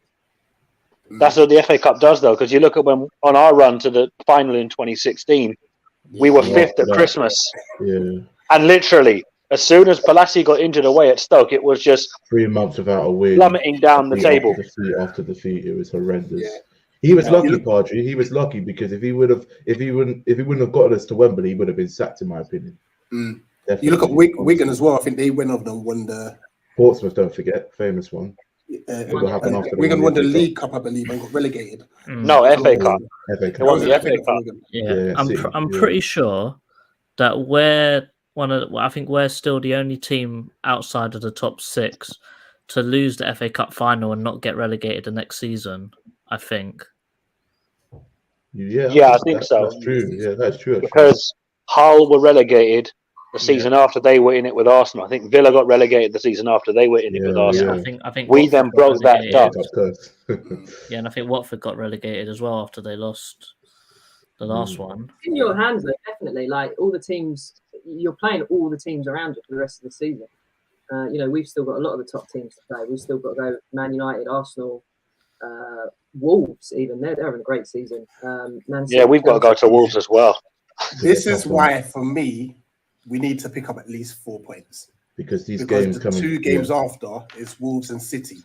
[SPEAKER 3] that's what the FA Cup does, though. Because you look at when on our run to the final in 2016, we were
[SPEAKER 2] Yeah.
[SPEAKER 3] fifth at
[SPEAKER 2] Yeah.
[SPEAKER 3] Christmas,
[SPEAKER 2] Yeah,
[SPEAKER 3] and literally as soon as Balassi got injured away at Stoke, it was just
[SPEAKER 2] 3 months without a win.
[SPEAKER 3] plummeting down the
[SPEAKER 2] Defeat
[SPEAKER 3] table.
[SPEAKER 2] After defeat, it was horrendous.
[SPEAKER 1] Yeah.
[SPEAKER 2] He was
[SPEAKER 3] Yeah.
[SPEAKER 2] lucky, Padre. He was lucky because if he wouldn't have gotten us to Wembley, he would have been sacked, in my opinion.
[SPEAKER 1] Mm.
[SPEAKER 2] Definitely.
[SPEAKER 1] You look at Wigan as well. I think they went over and won the
[SPEAKER 2] Portsmouth, don't forget, famous one. What happened after
[SPEAKER 1] Wigan won the
[SPEAKER 2] FA Cup?
[SPEAKER 1] League Cup, I believe, and got relegated.
[SPEAKER 3] No, FA Cup.
[SPEAKER 2] FA
[SPEAKER 3] It
[SPEAKER 2] Cup.
[SPEAKER 3] wasn't the FA
[SPEAKER 1] for
[SPEAKER 3] Cup.
[SPEAKER 1] Wigan.
[SPEAKER 4] Yeah, I'm
[SPEAKER 2] City,
[SPEAKER 4] I'm
[SPEAKER 2] yeah.
[SPEAKER 4] pretty sure that I think we're still the only team outside of the top 6 to lose the FA Cup final and not get relegated the next season. I think.
[SPEAKER 2] Yeah,
[SPEAKER 3] I think so.
[SPEAKER 2] That's true. Yeah, that's true. Actually.
[SPEAKER 3] Because Hull were relegated the season after they were in it with Arsenal. I think Villa got relegated the season after they were in it with
[SPEAKER 2] Yeah,
[SPEAKER 3] Arsenal.
[SPEAKER 4] Yeah, I think
[SPEAKER 3] We
[SPEAKER 4] Watford
[SPEAKER 3] then
[SPEAKER 4] got
[SPEAKER 3] broke that
[SPEAKER 4] relegated.
[SPEAKER 3] duck.
[SPEAKER 2] Cup curse.
[SPEAKER 4] Yeah, and I think Watford got relegated as well after they lost the last one.
[SPEAKER 5] It's in your hands, though, definitely. Like, all the teams, you're playing all the teams around you for the rest of the season. You know, we've still got a lot of the top teams to play. We've still got to go Man United, Arsenal, Wolves, even. They're having a great season. Man City,
[SPEAKER 3] Yeah, we've got to go to Wolves as well.
[SPEAKER 1] This is why, for me, we need to pick up at least 4 points.
[SPEAKER 2] Because these
[SPEAKER 1] Because
[SPEAKER 2] games
[SPEAKER 1] the
[SPEAKER 2] coming.
[SPEAKER 1] 2 games after is Wolves and City.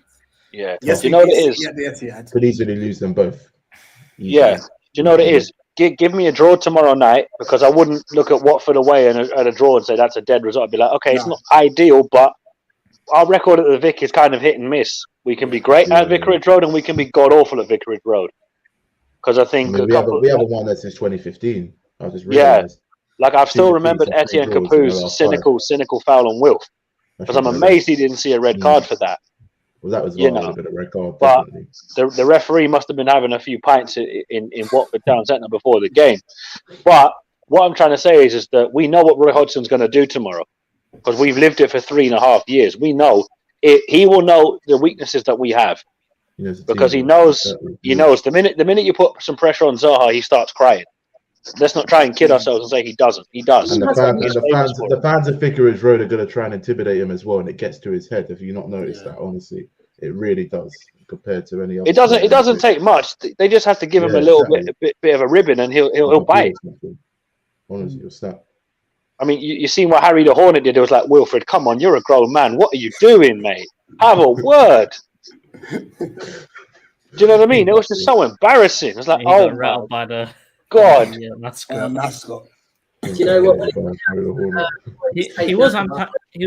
[SPEAKER 3] Yeah.
[SPEAKER 1] Yes,
[SPEAKER 3] Do you know what it is?
[SPEAKER 1] Yeah, the Etihad.
[SPEAKER 2] Could easily lose them both.
[SPEAKER 3] Yeah. Do you know what it is? Give me a draw tomorrow night, because I wouldn't look at Watford away and at a draw and say that's a dead result. I'd be like, okay, it's
[SPEAKER 1] No.
[SPEAKER 3] not ideal, but our record at the Vic is kind of hit and miss. We can be great at Vicarage Road and we can be god awful at Vicarage Road. Because I
[SPEAKER 2] I
[SPEAKER 3] think
[SPEAKER 2] mean, we haven't won that since 2015. I just
[SPEAKER 3] Yeah.
[SPEAKER 2] realized.
[SPEAKER 3] like I've still
[SPEAKER 2] 2
[SPEAKER 3] remembered
[SPEAKER 2] defeats and 3
[SPEAKER 3] Etienne
[SPEAKER 2] draws in the
[SPEAKER 3] Capoe's
[SPEAKER 2] last 5.
[SPEAKER 3] cynical foul on Wilf. Because I'm amazed he didn't see a red card for that.
[SPEAKER 2] Well, that was
[SPEAKER 3] you
[SPEAKER 2] would
[SPEAKER 3] know,
[SPEAKER 2] have been a red card,
[SPEAKER 3] but-
[SPEAKER 2] definitely.
[SPEAKER 3] The referee must have been having a few pints in Watford Town Centre before the game. But what I'm trying to say is that we know what Roy Hodgson's going to do tomorrow, because we've lived it for 3.5 years. We know it. He will know the weaknesses that we have,
[SPEAKER 2] He knows the
[SPEAKER 3] because
[SPEAKER 2] team
[SPEAKER 3] he
[SPEAKER 2] well.
[SPEAKER 3] knows.
[SPEAKER 2] Exactly.
[SPEAKER 3] He knows the minute you put some pressure on Zaha, he starts crying. let's not try and kid ourselves and say he doesn't. He does.
[SPEAKER 2] And
[SPEAKER 3] He's famous for it.
[SPEAKER 2] the fans of Vicarage Road are going to try and intimidate him as well, and it gets to his head. If you not noticed that, honestly, it really does compared to any other.
[SPEAKER 3] It doesn't take much. They just have to give him a little bit of a ribbon, and he'll bite.
[SPEAKER 2] Honestly, he'll snap.
[SPEAKER 3] I mean, you seen what Harry the Hornet did. It was like, Wilfred, come on, you're a grown man. What are you doing, mate? Have a word. Do you know what I mean? It was just so embarrassing. It was like, oh my
[SPEAKER 4] by the
[SPEAKER 3] God.
[SPEAKER 1] mascot.
[SPEAKER 5] Do you know what?
[SPEAKER 4] He was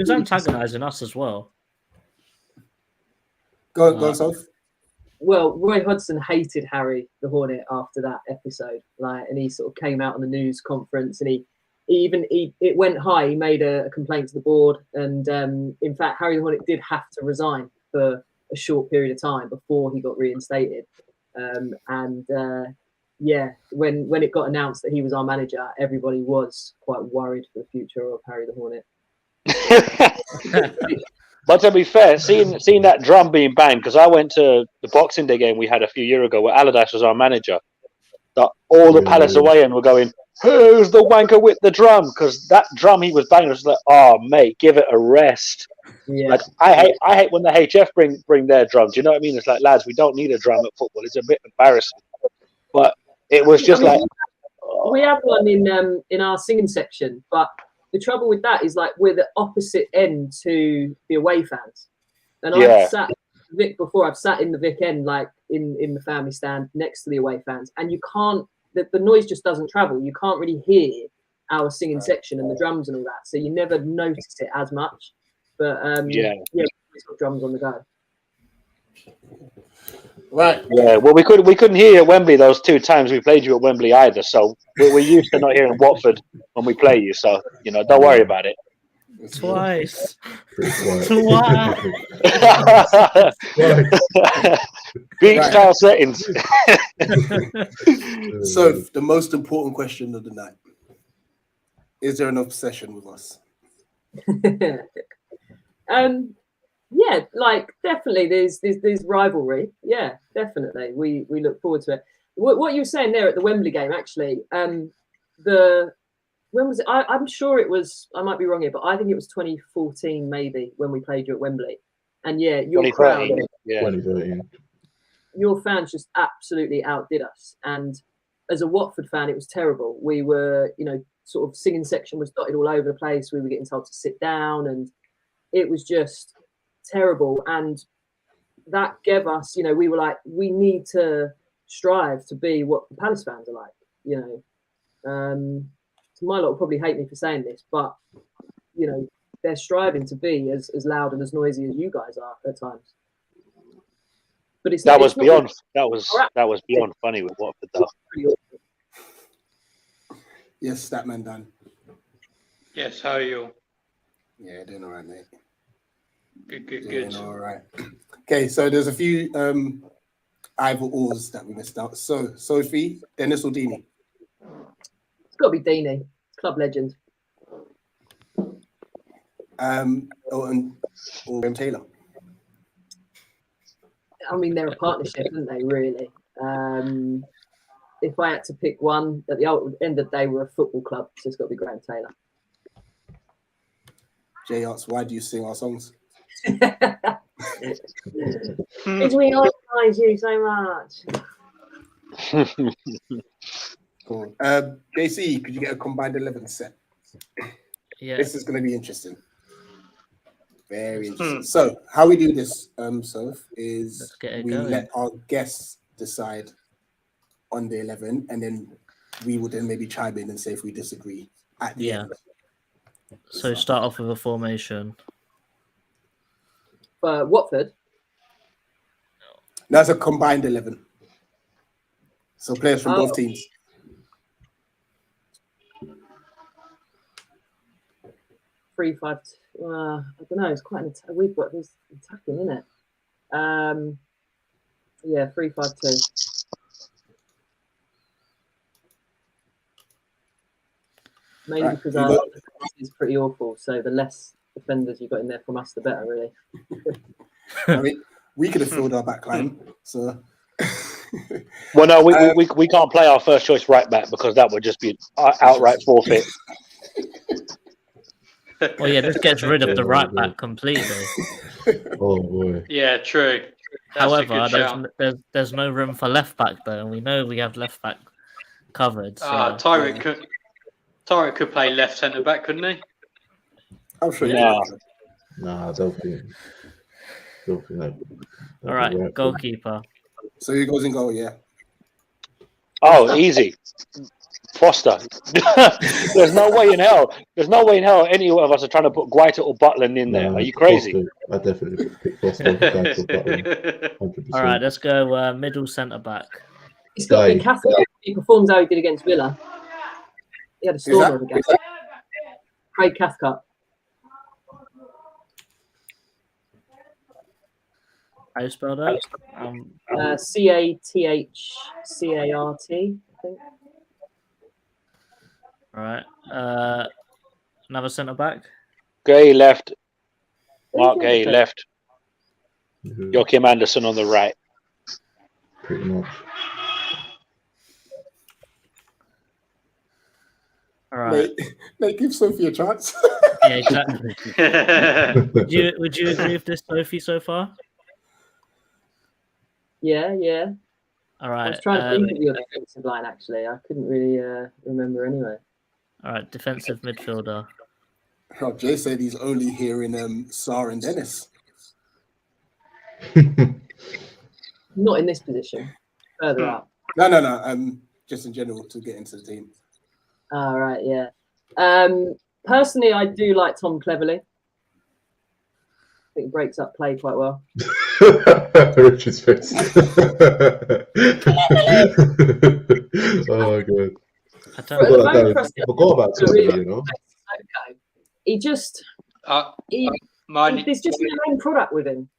[SPEAKER 4] antagonising us as well.
[SPEAKER 1] Go on, Soph.
[SPEAKER 5] Well, Roy Hodgson hated Harry the Hornet after that episode, and he sort of came out on the news conference, and it went high. He made a complaint to the board, and in fact, Harry the Hornet did have to resign for a short period of time before he got reinstated. When it got announced that he was our manager, everybody was quite worried for the future of Harry the Hornet.
[SPEAKER 3] But to be fair, seeing that drum being banged, because I went to the Boxing Day game we had a few years ago where Allardyce was our manager, that all the Palace away and were going, who's the wanker with the drum? Because that drum he was banging was like, oh mate, give it a rest.
[SPEAKER 5] Yeah.
[SPEAKER 3] Like, I hate when the HF bring their drums. You know what I mean? It's like, lads, we don't need a drum at football. It's a bit embarrassing. But it was just
[SPEAKER 5] we have one in our singing section, but the trouble with that is we're the opposite end to the away fans. And I've sat Vic before. I've sat in the Vic end, in the family stand next to the away fans, and you can't. The noise just doesn't travel. You can't really hear our singing section and the drums and all that, so you never notice it as much. But we've got drums on the go.
[SPEAKER 1] Right.
[SPEAKER 3] Yeah. Well, we couldn't hear you at Wembley those 2 times we played you at Wembley either. So we're used to not hearing Watford when we play you. So don't worry about it.
[SPEAKER 4] Twice.
[SPEAKER 3] Beach style settings.
[SPEAKER 1] So the most important question of the night: is there an obsession with us?
[SPEAKER 5] Yeah, definitely. There's rivalry. Yeah, definitely. We look forward to it. What you were saying there at the Wembley game, actually. When was it? I'm sure it was. I might be wrong here, but I think it was 2014, maybe, when we played you at Wembley. And yeah, your crowd,
[SPEAKER 2] 2013.
[SPEAKER 5] Your fans just absolutely outdid us. And as a Watford fan, it was terrible. We were, sort of singing section was dotted all over the place. We were getting told to sit down, and it was just terrible. And that gave us, we were like, we need to strive to be what the Palace fans are like, So my lot will probably hate me for saying this, but they're striving to be as loud and as noisy as you guys are at times. But that was
[SPEAKER 3] beyond funny with Watford though.
[SPEAKER 1] Yes, Statman Dan.
[SPEAKER 6] Yes, how are you?
[SPEAKER 1] Yeah, doing all right, mate.
[SPEAKER 6] Good.
[SPEAKER 1] All right. Okay, so there's a few either ors that we missed out. So Sophie, Dennis or Dini?
[SPEAKER 5] It's got to be Dini, club legend.
[SPEAKER 1] Or Graham Taylor.
[SPEAKER 5] I mean, they're a partnership, aren't they? Really. If I had to pick one, at the end of the day, we're a football club, so it's got to be Graham Taylor.
[SPEAKER 1] Jay asks, why do you sing our songs?
[SPEAKER 5] Because we idolise you so much.
[SPEAKER 1] Cool. JC, could you get a combined 11 set?
[SPEAKER 4] Yeah.
[SPEAKER 1] This is going to be interesting. Very interesting. So, how we do this, Soph, is we let our guests decide on the 11, and then we will then maybe chime in and say if we disagree at the end.
[SPEAKER 4] So start off with a formation.
[SPEAKER 5] Watford?
[SPEAKER 1] That's a combined 11. So players from both teams.
[SPEAKER 5] I don't know. It's quite we've got this attacking, isn't it? 3-5-2. Mainly because our defense is pretty awful, so the less defenders you got in there from us, the better, really.
[SPEAKER 1] I mean, we could have filled our back line, so
[SPEAKER 3] Well, no, we can't play our first choice right back because that would just be outright forfeit.
[SPEAKER 4] Oh yeah, this gets rid of the right back completely.
[SPEAKER 2] Oh boy.
[SPEAKER 6] Yeah, true. That's a
[SPEAKER 4] However,
[SPEAKER 6] good shout.
[SPEAKER 4] there's no room for left back though, and we know we have left back covered. So
[SPEAKER 6] Tyrick could play left centre back, couldn't he?
[SPEAKER 1] I'm sure.
[SPEAKER 3] Yeah.
[SPEAKER 2] Nah, I don't think that.
[SPEAKER 4] all right, goalkeeper.
[SPEAKER 1] So who goes in goal? Yeah.
[SPEAKER 3] Oh, easy. Foster. There's no way in hell any of us are trying to put Guaita or Butland in there. Are you crazy?
[SPEAKER 2] Foster, I definitely pick Foster. 100%.
[SPEAKER 4] All right, let's go middle centre back.
[SPEAKER 5] He's got to be Catholic. He performs how he did against Villa. He had a stormer against Craig Cathcart.
[SPEAKER 4] How you spell that?
[SPEAKER 5] Cathcart, I think.
[SPEAKER 4] All right. Another centre back.
[SPEAKER 3] Gay left. Mark Gay left.
[SPEAKER 2] Mhm.
[SPEAKER 3] Joachim Anderson on the right.
[SPEAKER 2] Pretty much.
[SPEAKER 4] All right.
[SPEAKER 1] Mate, give Sophie a chance.
[SPEAKER 4] Yeah, exactly. Would you agree with this, Sophie, so far?
[SPEAKER 5] Yeah.
[SPEAKER 4] All
[SPEAKER 5] I
[SPEAKER 4] right.
[SPEAKER 5] was trying to think of your defensive line, actually. I couldn't really remember anyway.
[SPEAKER 4] All right, defensive midfielder.
[SPEAKER 1] Oh, Jay said he's only hearing Sarr and Dennis.
[SPEAKER 5] Not in this position. Further up.
[SPEAKER 1] No. Just in general to get into the team.
[SPEAKER 5] Oh, right, yeah. Personally, I do like Tom Cleverley. I think he breaks up play quite well.
[SPEAKER 2] Richard's face. Oh god.
[SPEAKER 4] I
[SPEAKER 2] I
[SPEAKER 4] don't
[SPEAKER 2] forgot about Cleverley, you know.
[SPEAKER 5] Okay. He just
[SPEAKER 6] Mine,
[SPEAKER 5] there's just no main product with him.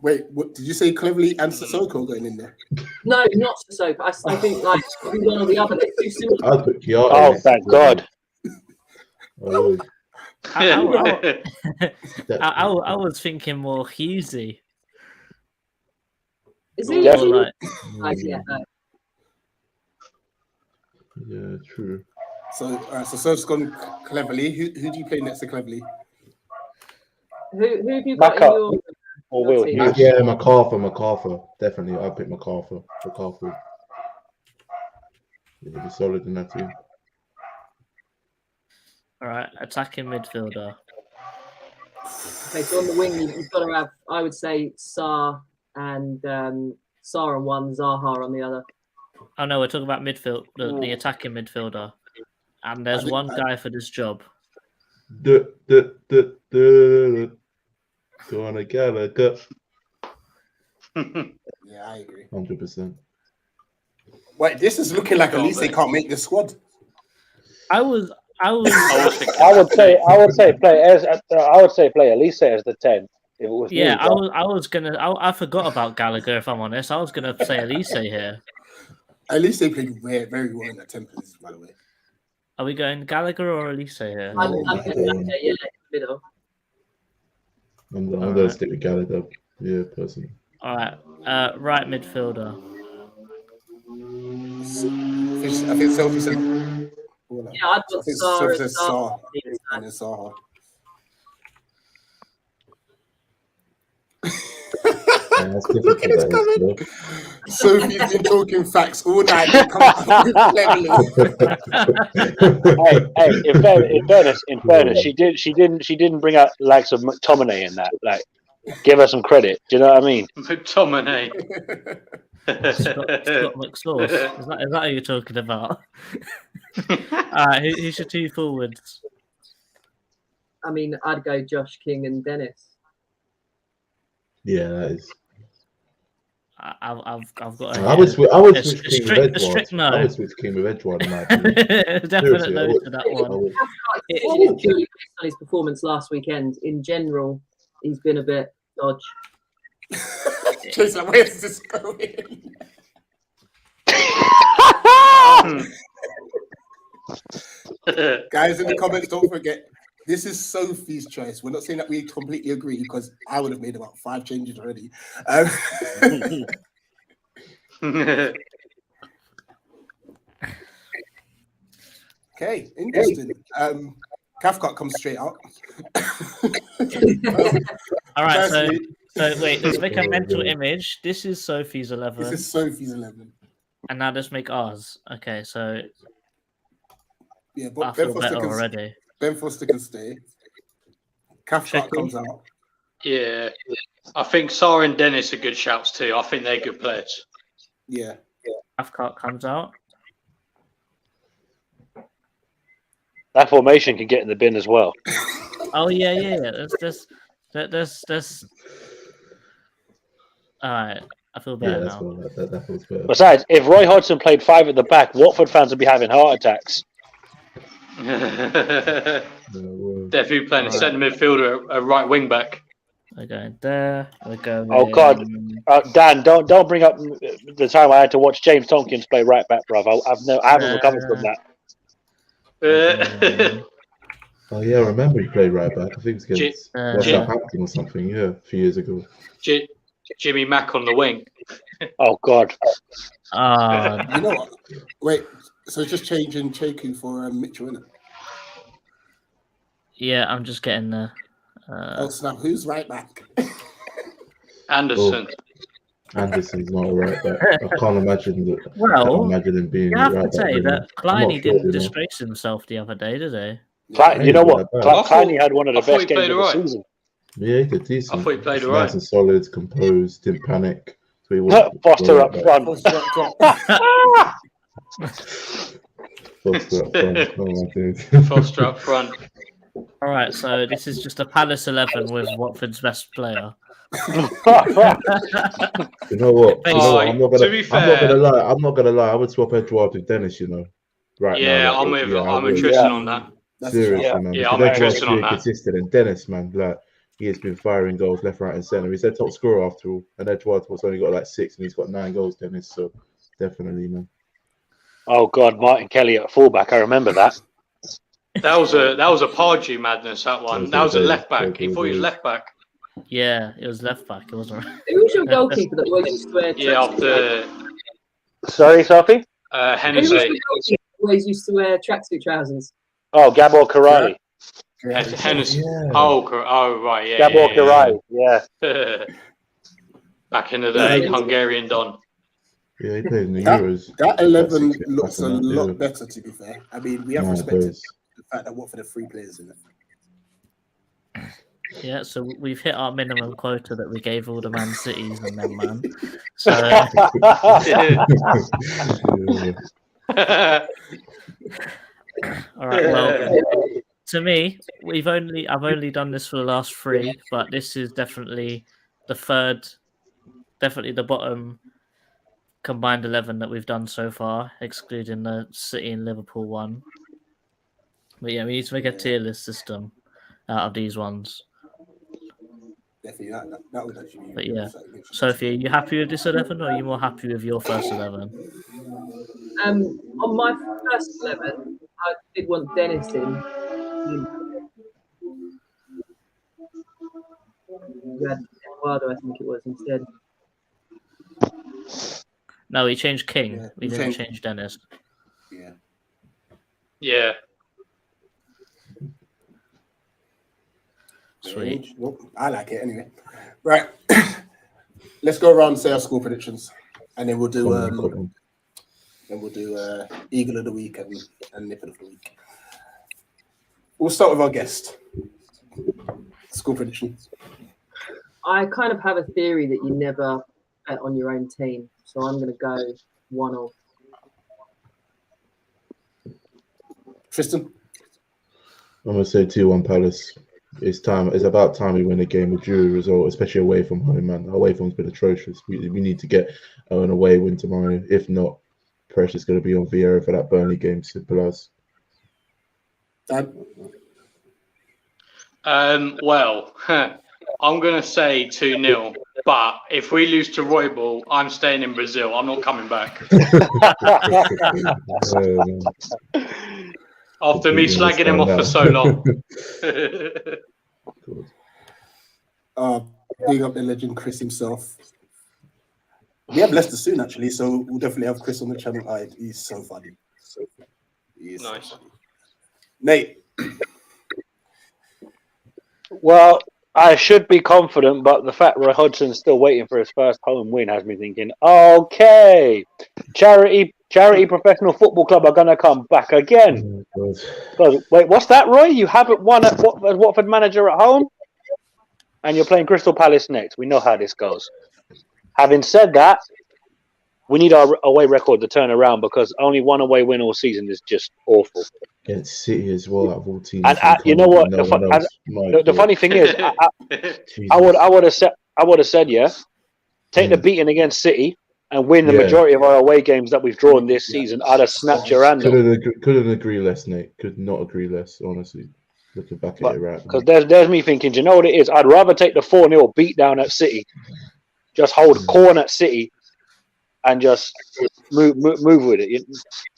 [SPEAKER 1] Wait, what did you say? Cleverley and Sissoko going in there?
[SPEAKER 5] No, not so. I think like one or the other. They're too similar.
[SPEAKER 2] I'll put Chiara.
[SPEAKER 3] Oh, thank God.
[SPEAKER 2] Oh,
[SPEAKER 4] I was thinking more Hughesy.
[SPEAKER 5] Is
[SPEAKER 4] Or
[SPEAKER 5] he?
[SPEAKER 4] like,
[SPEAKER 5] Yeah.
[SPEAKER 2] yeah, true.
[SPEAKER 1] So, all right, so Soph's gone Cleverley. Who do you play next to Cleverley?
[SPEAKER 5] Who have you got in
[SPEAKER 3] Backup.
[SPEAKER 5] your
[SPEAKER 3] Or Will
[SPEAKER 5] team?
[SPEAKER 3] Hughes.
[SPEAKER 2] Yeah, MacArthur. Definitely, I'll pick MacArthur. He'll be solid in that team.
[SPEAKER 4] all right, attacking midfielder.
[SPEAKER 5] Okay, so on the wing, you've got to have, I would say, Sarr and Sarr on one, Zaha on the other.
[SPEAKER 4] Oh no, we're talking about midfield, the attacking midfielder. And there's one guy for this job.
[SPEAKER 2] Gonna Gallagher.
[SPEAKER 1] Yeah, I agree.
[SPEAKER 2] 100%.
[SPEAKER 1] Wait, this is looking like at least they can't make the squad.
[SPEAKER 4] I was
[SPEAKER 3] I would say play Elise as the 10. If it was
[SPEAKER 4] yeah,
[SPEAKER 3] me,
[SPEAKER 4] I was gonna. I forgot about Gallagher. If I'm honest, I was gonna say Elise here.
[SPEAKER 1] At least they played very well in that 10 position, by the way.
[SPEAKER 4] Are we going Gallagher or Elise here?
[SPEAKER 5] I'm middle.
[SPEAKER 2] I'm gonna stick with Gallagher. Yeah, personally.
[SPEAKER 4] All right, right midfielder.
[SPEAKER 1] I think Sophie said.
[SPEAKER 5] Yeah, I'd put Sarr
[SPEAKER 1] Sophie said Sarr and then Zaha.
[SPEAKER 2] Yeah, that's difficult, that is,
[SPEAKER 1] Sophie's been talking facts all night.
[SPEAKER 3] hey, in fairness, she didn't bring out likes of McTominay in that. Like, give her some credit. Do you know what I mean?
[SPEAKER 6] McTominay.
[SPEAKER 4] Scott McSauce. Is that who you're talking about? All right, who's your two forwards?
[SPEAKER 5] I mean, I'd go Josh King and Dennis.
[SPEAKER 2] Yeah, that is.
[SPEAKER 4] I've got.
[SPEAKER 2] I would switch King with Edward.
[SPEAKER 4] Strict no.
[SPEAKER 2] I would switch King with Edward.
[SPEAKER 4] Definite no to that one.
[SPEAKER 5] It is purely based on his performance last weekend. In general, he's been a bit dodge.
[SPEAKER 1] Jason, where's this going? Guys in the comments, don't forget, this is Sophie's choice. We're not saying that we completely agree because I would have made about 5 changes already. Okay, interesting. Cathcart comes straight up.
[SPEAKER 4] All right, so
[SPEAKER 1] Firstly,
[SPEAKER 4] wait, let's make a mental image. This is Sophie's 11,
[SPEAKER 1] this is Sophie's 11.
[SPEAKER 4] and now let's make ours. Okay, so
[SPEAKER 1] Yeah,
[SPEAKER 4] I
[SPEAKER 1] but
[SPEAKER 4] feel better already.
[SPEAKER 1] Ben Foster can stay. Cathcart
[SPEAKER 4] Tricky.
[SPEAKER 1] comes out.
[SPEAKER 6] Yeah. I think Sarr and Dennis are good shouts too. I think they're good players.
[SPEAKER 1] Yeah.
[SPEAKER 4] Cathcart comes out.
[SPEAKER 3] That formation can get in the bin as well.
[SPEAKER 4] Oh yeah. That's. All right, I feel
[SPEAKER 2] Yeah,
[SPEAKER 4] better
[SPEAKER 2] that's
[SPEAKER 4] now.
[SPEAKER 2] what that feels better.
[SPEAKER 3] Besides, if Roy Hodgson played 5 at the back, Watford fans would be having heart attacks.
[SPEAKER 6] Definitely playing a centre midfielder, a right wing back.
[SPEAKER 4] We're going there. We're going.
[SPEAKER 3] Oh God, Dan, don't bring up the time I had to watch James Tompkins play right back, bruv. I haven't recovered from that.
[SPEAKER 2] Oh yeah, I remember he played right back. I think it was against
[SPEAKER 4] Jim-
[SPEAKER 2] Southampton or something. Yeah, a few years ago.
[SPEAKER 6] Jimmy Mack on the wing.
[SPEAKER 3] Oh God.
[SPEAKER 1] You know what? Wait, so it's just changing Cheku for Mitchell, isn't it?
[SPEAKER 4] Yeah, I'm just getting there.
[SPEAKER 1] Oh snap! Who's right back?
[SPEAKER 6] Anderson.
[SPEAKER 2] Anderson's not a right back. I can't imagine that.
[SPEAKER 4] Well,
[SPEAKER 2] I can't imagine him being
[SPEAKER 4] you have
[SPEAKER 2] right
[SPEAKER 4] to
[SPEAKER 2] back.
[SPEAKER 4] say
[SPEAKER 2] You know.
[SPEAKER 4] that
[SPEAKER 2] I'm not
[SPEAKER 4] Kleiny
[SPEAKER 2] sure,
[SPEAKER 4] didn't
[SPEAKER 2] you know.
[SPEAKER 4] disgrace himself the other day, did he?
[SPEAKER 3] You know what?
[SPEAKER 2] Yeah,
[SPEAKER 3] Kleiny had one of the
[SPEAKER 6] I thought
[SPEAKER 3] best
[SPEAKER 6] he
[SPEAKER 3] games
[SPEAKER 6] played
[SPEAKER 3] of the
[SPEAKER 6] alright.
[SPEAKER 3] season.
[SPEAKER 2] Yeah, he did decent.
[SPEAKER 6] I thought he played
[SPEAKER 2] Just
[SPEAKER 6] alright.
[SPEAKER 2] Nice and solid, composed, didn't panic. So he wasn't
[SPEAKER 3] Foster
[SPEAKER 2] right
[SPEAKER 3] up
[SPEAKER 2] back.
[SPEAKER 3] front.
[SPEAKER 1] Foster up front.
[SPEAKER 2] Foster up front. Oh my dude.
[SPEAKER 6] Foster up front.
[SPEAKER 4] All right, so this is just a Palace 11 with Watford's best player.
[SPEAKER 2] You know what? You know what? I'm not
[SPEAKER 6] to be fair-
[SPEAKER 2] gonna lie. I would swap Edouard with Dennis. You know, right
[SPEAKER 6] Yeah,
[SPEAKER 2] now.
[SPEAKER 6] I'm
[SPEAKER 2] I would.
[SPEAKER 6] interested on that.
[SPEAKER 1] That's
[SPEAKER 2] Seriously,
[SPEAKER 1] a shout.
[SPEAKER 2] man.
[SPEAKER 6] Yeah,
[SPEAKER 2] Because
[SPEAKER 6] I'm
[SPEAKER 2] Edouard's
[SPEAKER 6] interested on
[SPEAKER 2] being
[SPEAKER 6] that.
[SPEAKER 2] consistent, and Dennis, man, like he has been firing goals left, right, and centre. He's their top scorer after all, and Edouard's only got like 6, and he's got 9 goals. Dennis, so definitely, man.
[SPEAKER 3] Oh God, Martin Kelly at fullback. I remember that.
[SPEAKER 6] That was a Pardew madness. That one. That was a left back. He thought he was left back.
[SPEAKER 4] Yeah, it was left back. It wasn't right.
[SPEAKER 5] Who was your goalkeeper that always used to wear
[SPEAKER 6] Yeah, after
[SPEAKER 3] Sorry, Sophie.
[SPEAKER 5] Who was
[SPEAKER 6] Hennessy.
[SPEAKER 5] the goalkeeper that always used to wear tracksuit trousers?
[SPEAKER 3] Oh, Gabor Karali.
[SPEAKER 6] Hennessy.
[SPEAKER 2] Yeah.
[SPEAKER 6] Oh, right. Yeah.
[SPEAKER 3] Gabor Karali. Yeah.
[SPEAKER 6] Back in the day, Hungarian Don.
[SPEAKER 2] Yeah, he played in the
[SPEAKER 1] That-
[SPEAKER 2] Euros.
[SPEAKER 1] That 11
[SPEAKER 2] Back
[SPEAKER 1] looks
[SPEAKER 2] in
[SPEAKER 1] a
[SPEAKER 2] that,
[SPEAKER 1] lot
[SPEAKER 2] yeah.
[SPEAKER 1] better, to be fair. I mean, we have
[SPEAKER 2] No, it
[SPEAKER 1] respected
[SPEAKER 2] does.
[SPEAKER 1] the fact that Watford have 3 players in it.
[SPEAKER 4] Yeah, so we've hit our minimum quota that we gave all the Man Cities and them, man. So
[SPEAKER 2] Yeah.
[SPEAKER 4] all right, well, to me, I've only done this for the last 3, but this is definitely the third, definitely the bottom combined 11 that we've done so far, excluding the City and Liverpool one. But yeah, we need to make a tier list system out of these ones.
[SPEAKER 1] Definitely, that would actually be.
[SPEAKER 4] But yeah, Sophie, are you happy with this 11, or are you more happy with your first 11?
[SPEAKER 5] On my first 11, I did want Dennis in. You had Eduardo, I think it was, instead.
[SPEAKER 4] No, we changed King.
[SPEAKER 1] Yeah,
[SPEAKER 4] we didn't change Dennis.
[SPEAKER 1] Yeah.
[SPEAKER 6] Yeah.
[SPEAKER 4] Sweet.
[SPEAKER 1] Well, I like it anyway. Right. Let's go around and say our score predictions, and then we'll do Eagle of the Week and Nipper of the Week. We'll start with our guest. Score predictions.
[SPEAKER 5] I kind of have a theory that you never bet on your own team, so I'm going to go 1-0.
[SPEAKER 1] Tristan?
[SPEAKER 2] I'm gonna say 2-1 Palace. It's time. It's about time we win a game with Drew result, especially away from home, man. Away from's been atrocious. We need to get an away win tomorrow. If not, pressure's going to be on Vieira for that Burnley game. Simple as.
[SPEAKER 6] Well, I'm going to say 2-0. But if we lose to Roybal, I'm staying in Brazil. I'm not coming back. After me slagging him off for so long.
[SPEAKER 1] Big up the legend Chris himself. We have Leicester soon, actually, so we'll definitely have Chris on the channel. He's so funny. He is
[SPEAKER 6] Nice.
[SPEAKER 1] so funny. Nate.
[SPEAKER 3] Well, I should be confident, but the fact Roy Hodgson's still waiting for his first home win has me thinking, okay, charity professional football club are going to come back again. Wait, what's that, Roy? You haven't won as Watford manager at home? And you're playing Crystal Palace next. We know how this goes. Having said that, we need our away record to turn around because only one away win all season is just awful.
[SPEAKER 2] Against City as well, out of all teams.
[SPEAKER 3] And you know what? The funny thing is, I would have said, yeah, take the beating against City and win the majority of our away games that we've drawn this season. I'd have snapped your hand off.
[SPEAKER 2] Couldn't agree less, Nate. Could not agree less, honestly. Looking back at it right now.
[SPEAKER 3] Because there's me thinking, do you know what it is? I'd rather take the 4-0 beat down at City, just hold corn at City, and just move with it.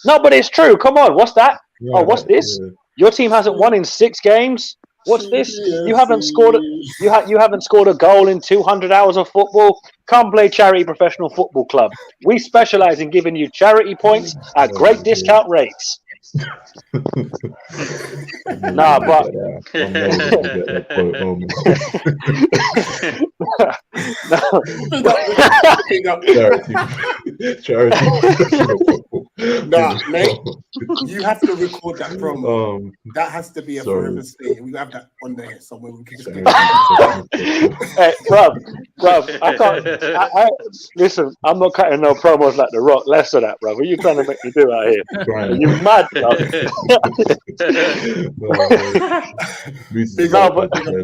[SPEAKER 3] No, but it's true. Come on, what's that?
[SPEAKER 2] Yeah,
[SPEAKER 3] what's this? Yeah. Your team hasn't won in 6 games. What's this? You haven't scored. You haven't scored a goal in 200 hours of football. Come play Charity Professional Football Club. We specialise in giving you charity points at great discount rates. Nah, but
[SPEAKER 1] Nah, mate, you have to record that promo. That has to be a forever state. We have that on there somewhere. We can just
[SPEAKER 3] hey, bruv, I can't. Listen, I'm not cutting no promos like The Rock. Less of that, bruv. What are you trying to make me do out here? You're mad, bruv.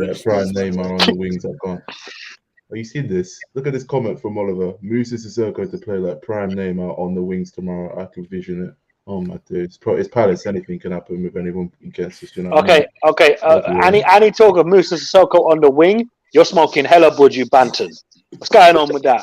[SPEAKER 2] That Brian Neymar on the wings. I can't. Oh, you see this? Look at this comment from Oliver. Musa Sissoko to play like prime Neymar on the wings tomorrow. I can vision it. Oh my dude, it's Palace. Anything can happen with anyone against us. You know.
[SPEAKER 3] Okay. Any talk of Musa Sissoko on the wing? You're smoking hella bud, you Banton. What's going on with that?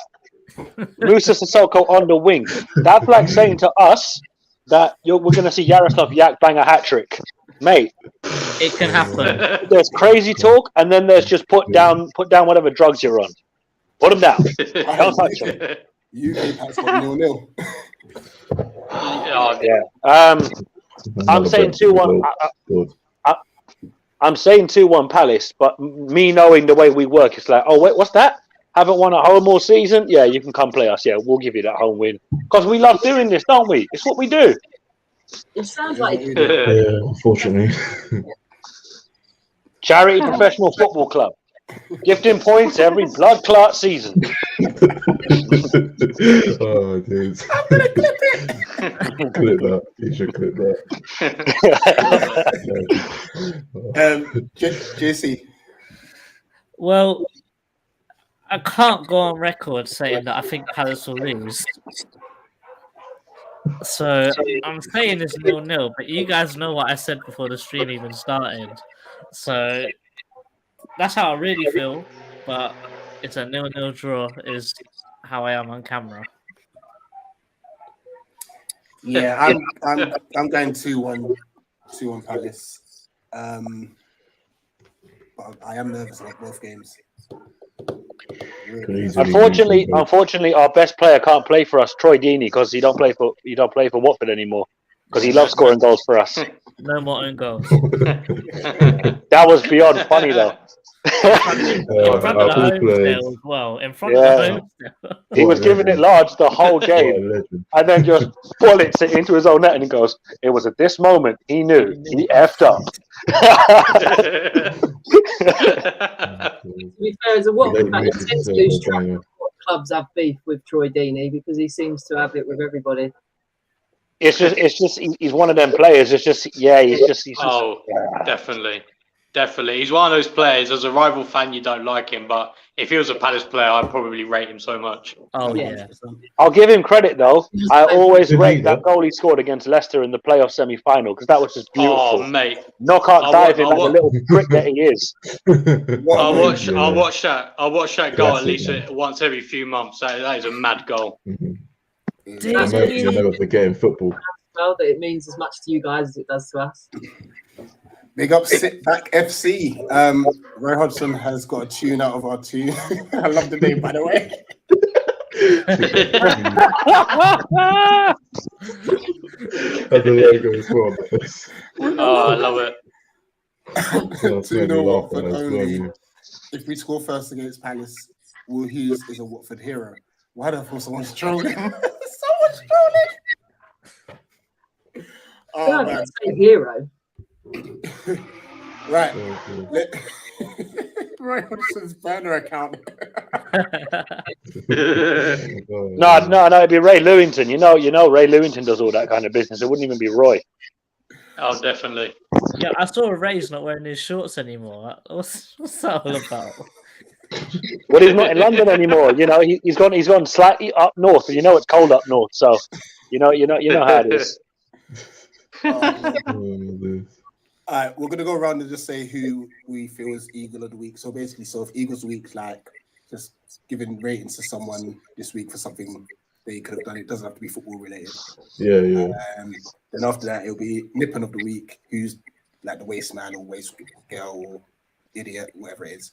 [SPEAKER 3] Musa Sissoko on the wing. That's like saying to us that we're going to see Yaroslav Yak bang a hat trick, mate.
[SPEAKER 4] It can happen.
[SPEAKER 3] There's crazy talk, and then there's just put down whatever drugs you're on. Put them down. Don't touch them.
[SPEAKER 1] UK Palace got 0-0.
[SPEAKER 3] Yeah. I'm saying 2-1. I'm saying 2-1 Palace, but me knowing the way we work, it's like, oh wait, what's that? Haven't won at home all season? Yeah, you can come play us. Yeah, we'll give you that home win because we love doing this, don't we? It's what we do.
[SPEAKER 5] It sounds like
[SPEAKER 2] unfortunately.
[SPEAKER 3] Charity Professional Football Club. Gifting points every blood clot season.
[SPEAKER 2] Oh, dude.
[SPEAKER 1] I'm going to clip it.
[SPEAKER 2] Clip that. You should clip that.
[SPEAKER 1] JC.
[SPEAKER 4] Well, I can't go on record saying that I think Palace will lose. So I'm saying it's 0-0, but you guys know what I said before the stream even started. So that's how I really feel, but it's a 0-0 draw is how I am on camera.
[SPEAKER 1] Yeah, I'm going 2-1 Palace. But I am nervous about both games. Really.
[SPEAKER 3] Unfortunately, our best player can't play for us, Troy Deeney, because he don't play for Watford anymore. Because he loves scoring goals for us.
[SPEAKER 4] No more own goals.
[SPEAKER 3] That was beyond funny, though.
[SPEAKER 4] In front of the home as well. In front of the home.
[SPEAKER 3] He was giving it large the whole game, and then just bullets it into his own net, and he goes, "It was at this moment he knew he effed up."
[SPEAKER 5] To be fair, as a Watford fan, it tends to lose track of what clubs have beef with Troy Deeney because he seems to have it with everybody.
[SPEAKER 3] It's just he's one of them players. He's just
[SPEAKER 6] Definitely. He's one of those players. As a rival fan, you don't like him, but if he was a Palace player, I'd probably rate him so much.
[SPEAKER 4] Oh yeah.
[SPEAKER 3] I'll give him credit though. I always rate that goal he scored against Leicester in the playoff semi-final because that was just beautiful.
[SPEAKER 6] Oh mate,
[SPEAKER 3] knockout diving like a little prick that he is.
[SPEAKER 6] I'll watch that goal at least once every few months. That is a mad goal.
[SPEAKER 2] You'll never forget in football.
[SPEAKER 5] Well, that it means as much to you guys as it does to us.
[SPEAKER 1] Big up Sit Back FC. Roy Hodgson has got a tune out of our tune. I love the name, by the way.
[SPEAKER 2] That's the way it goes for us.
[SPEAKER 6] Oh, I love it.
[SPEAKER 2] That's
[SPEAKER 1] 2-0
[SPEAKER 2] made me laugh,
[SPEAKER 1] Watford
[SPEAKER 2] man. That's
[SPEAKER 1] only.
[SPEAKER 2] funny.
[SPEAKER 1] If we score first against Palace, Will Hughes is a Watford hero. Why the fuck someone's trolling? Someone's trolling. Oh, man.
[SPEAKER 5] Say hero.
[SPEAKER 1] Right.
[SPEAKER 2] Okay.
[SPEAKER 1] Roy Hodgson's burner account.
[SPEAKER 3] No, it'd be Ray Lewington. You know, Ray Lewington does all that kind of business. It wouldn't even be Roy.
[SPEAKER 6] Oh, definitely.
[SPEAKER 4] Yeah, I saw Ray's not wearing his shorts anymore. What's that all about?
[SPEAKER 3] Well, he's not in London anymore. You know, he's gone slightly up north. You know, it's cold up north, so you know how it is.
[SPEAKER 1] All right, we're gonna go around and just say who we feel is Eagle of the Week. So basically, if Eagles Week, like just giving ratings to someone this week for something they could have done. It doesn't have to be football related.
[SPEAKER 2] Yeah.
[SPEAKER 1] Then after that, it'll be Nippon of the Week, who's like the waste man or waste girl or idiot, whatever it is,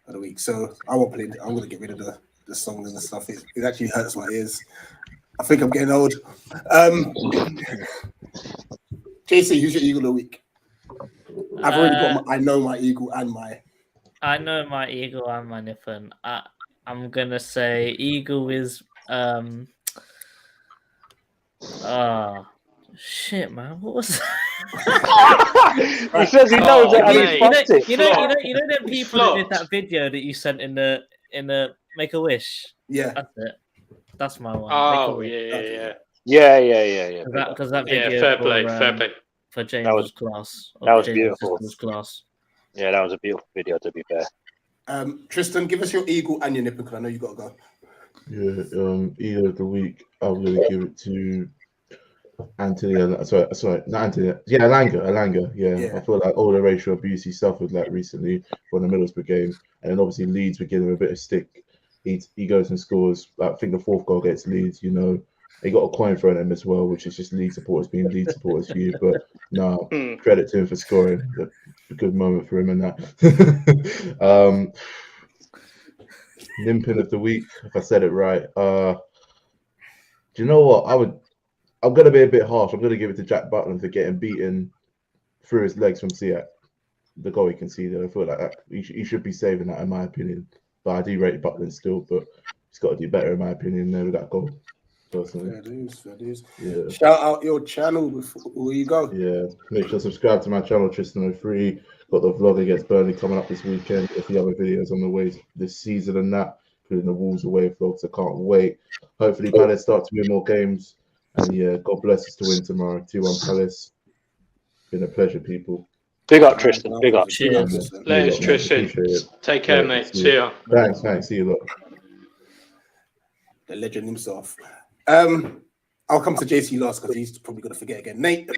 [SPEAKER 1] of the week. So I won't play. I'm gonna get rid of the songs and the stuff. It actually hurts my ears. I think I'm getting old. JC, who's your Eagle of the Week? I've already got I know my Eagle and my
[SPEAKER 4] Nippon. I'm gonna say Eagle is shit, man. What was that?
[SPEAKER 3] He says he knows it. And he's fucked it.
[SPEAKER 4] You know them people that did that video that you sent in the Make a Wish.
[SPEAKER 1] Yeah,
[SPEAKER 4] that's it. That's my one.
[SPEAKER 6] Oh yeah.
[SPEAKER 4] Because that video.
[SPEAKER 6] Fair play.
[SPEAKER 4] For James' class.
[SPEAKER 3] That was beautiful.
[SPEAKER 4] Class.
[SPEAKER 3] Yeah, that was a beautiful video. To be fair.
[SPEAKER 1] Tristan, give us your Eagle and your Nippon because I know you got to go.
[SPEAKER 2] Yeah, Eagle of the Week. I'm gonna give it to Anthony. Sorry, not Anthony. Yeah, Alanga. Yeah, I feel like all the racial abuse he suffered like recently from the Middlesbrough game, and then obviously Leeds would give him a bit of stick. He goes and scores. I think the fourth goal gets Leeds. You know, he got a coin thrown at him as well, which is just Leeds supporters being Leeds supporters for you. But no, credit to him for scoring. A good moment for him in that. Nimpin of the Week, if I said it right. Do you know what? I'm gonna be a bit harsh. I'm gonna give it to Jack Butland for getting beaten through his legs from Siak. The goal he conceded. I feel like that, he should be saving that, in my opinion. But I do rate Butland still, but he's got to do better, in my opinion, with that goal. Personally.
[SPEAKER 1] That is.
[SPEAKER 2] Yeah.
[SPEAKER 1] Shout out your channel before you go.
[SPEAKER 2] Yeah. Make sure to subscribe to my channel, Tristan03. Got the vlog against Burnley coming up this weekend. A few other videos on the way this season and that, including the Wolves away vlogs. I can't wait. Hopefully Palace start to win more games. And yeah, God bless us to win tomorrow. 2-1 Palace. Been a pleasure, people.
[SPEAKER 3] Big up, Tristan. Big up.
[SPEAKER 4] Cheers.
[SPEAKER 6] Thanks, Tristan. Take care, mate. See ya.
[SPEAKER 2] Thanks. See you, look.
[SPEAKER 1] The legend himself. I'll come to JC last because he's probably going to forget again. Nate.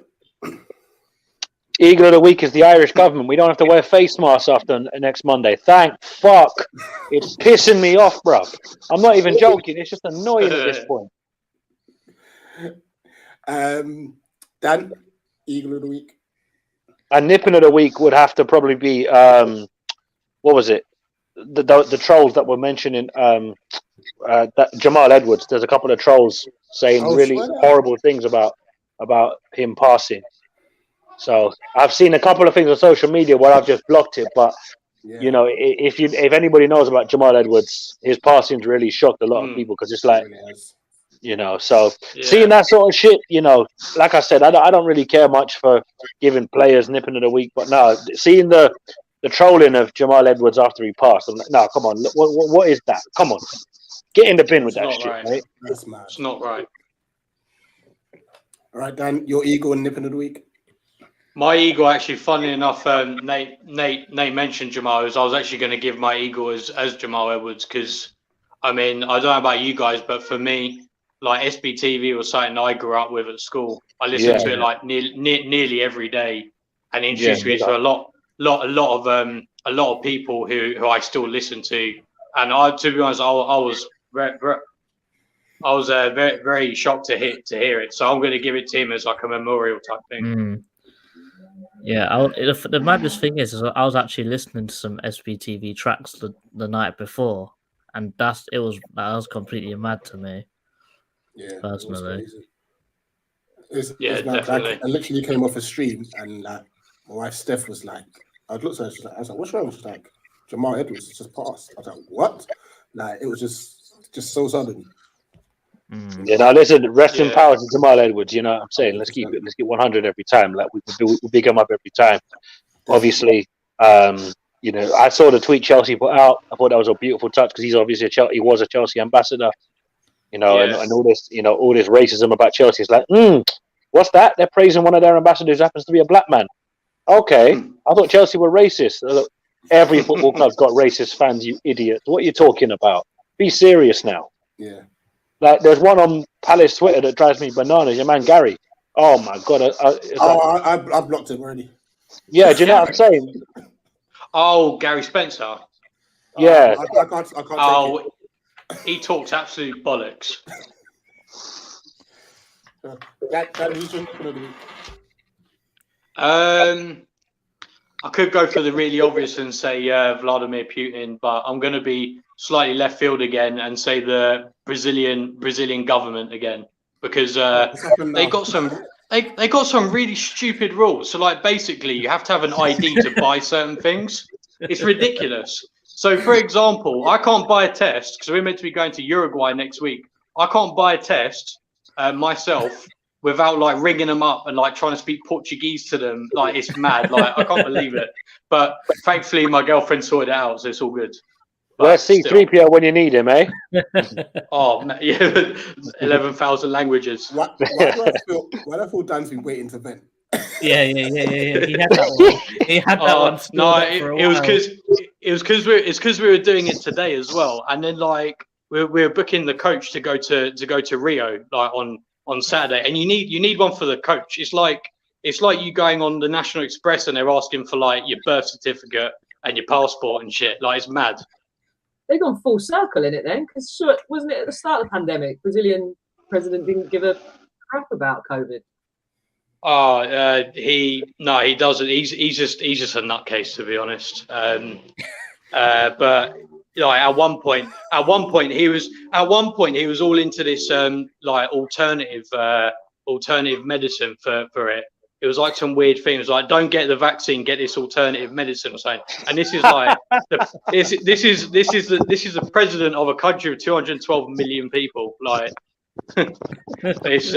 [SPEAKER 3] Eagle of the Week is the Irish government. We don't have to wear face masks after next Monday. Thank fuck. It's pissing me off, bro. I'm not even joking. It's just annoying at this point.
[SPEAKER 1] Dan, Eagle of the Week.
[SPEAKER 3] And Nippon of the Week would have to probably be what was it? The trolls that were mentioning that Jamal Edwards. There's a couple of trolls saying really horrible things about him passing. So I've seen a couple of things on social media where I've just blocked it. But you know, if anybody knows about Jamal Edwards, his passing's really shocked a lot of people because it's like. You know, so seeing that sort of shit, you know, like I said, I don't really care much for giving players Nipping of the Week, but no, seeing the trolling of Jamal Edwards after he passed, I'm like, no, come on, what is that? Come on, get in the bin with that shit,
[SPEAKER 6] right.
[SPEAKER 3] mate.
[SPEAKER 1] That's mad.
[SPEAKER 6] It's not right.
[SPEAKER 1] All right, Dan, your Eagle and Nipping of the Week.
[SPEAKER 6] My Eagle, actually, funny enough, Nate mentioned Jamal. I was actually going to give my Eagle as Jamal Edwards because, I mean, I don't know about you guys, but for me, like SBTV was something I grew up with at school. I listened to it like nearly every day, and introduced me to a lot of people who I still listen to. And to be honest, I was very, very shocked to hear it. So I'm going to give it to him as like a memorial type thing.
[SPEAKER 4] Yeah, the maddest thing is I was actually listening to some SBTV tracks the night before, and that was completely mad to me.
[SPEAKER 1] Yeah,
[SPEAKER 4] personally.
[SPEAKER 1] it was crazy. It's mad.
[SPEAKER 6] definitely.
[SPEAKER 1] I literally came off a stream and like my wife Steph was like, I looked at her, I was like, what's wrong? She's like, Jamal Edwards has just passed. I was like, what? Like it was just so sudden.
[SPEAKER 3] Yeah, now listen, rest in power to Jamal Edwards. You know what I'm saying? Let's get 100 every time. Like we big him up every time. Obviously, you know, I saw the tweet Chelsea put out. I thought that was a beautiful touch because he's obviously he was a Chelsea ambassador. You know, and all this, you know, all this racism about Chelsea is like, what's that? They're praising one of their ambassadors who happens to be a black man. Okay, I thought Chelsea were racist. Every football club's got racist fans, you idiot. What are you talking about? Be serious now.
[SPEAKER 1] Yeah.
[SPEAKER 3] Like, there's one on Palace Twitter that drives me bananas. Your man Gary. Oh my god!
[SPEAKER 1] I blocked him already.
[SPEAKER 3] Yeah, do you know what I'm saying?
[SPEAKER 6] Oh, Gary Spencer.
[SPEAKER 3] Yeah.
[SPEAKER 1] I can't take it.
[SPEAKER 6] He talks absolute bollocks. I could go for the really obvious and say Vladimir Putin, but I'm going to be slightly left field again and say the Brazilian government again, because they got some really stupid rules. So like basically you have to have an ID to buy certain things. It's ridiculous. So for example, I can't buy a test because we're meant to be going to Uruguay next week. I can't buy a test myself without like ringing them up and like trying to speak Portuguese to them. Like it's mad. Like I can't believe it. But thankfully my girlfriend sorted it out, so it's all good.
[SPEAKER 3] Where's C3PO when you need him, eh?
[SPEAKER 6] Oh, yeah, 11,000 languages.
[SPEAKER 1] Why do I feel Dan's been waiting to vent?
[SPEAKER 4] Yeah. He had that one. He had that one.
[SPEAKER 6] No, it was because we were doing it today as well, and then like we're booking the coach to go to Rio like on Saturday, and you need one for the coach. It's like you going on the National Express and they're asking for like your birth certificate and your passport and shit. Like it's mad.
[SPEAKER 5] They've gone full circle in it then, because wasn't it at the start of the pandemic, Brazilian president didn't give a crap about COVID.
[SPEAKER 6] He doesn't. He's just a nutcase, to be honest. But like at one point he was all into this like alternative medicine for it. It was like some weird thing. It was like, don't get the vaccine, get this alternative medicine or something. And this is like, this is the president of a country of 212 million people. Like, it's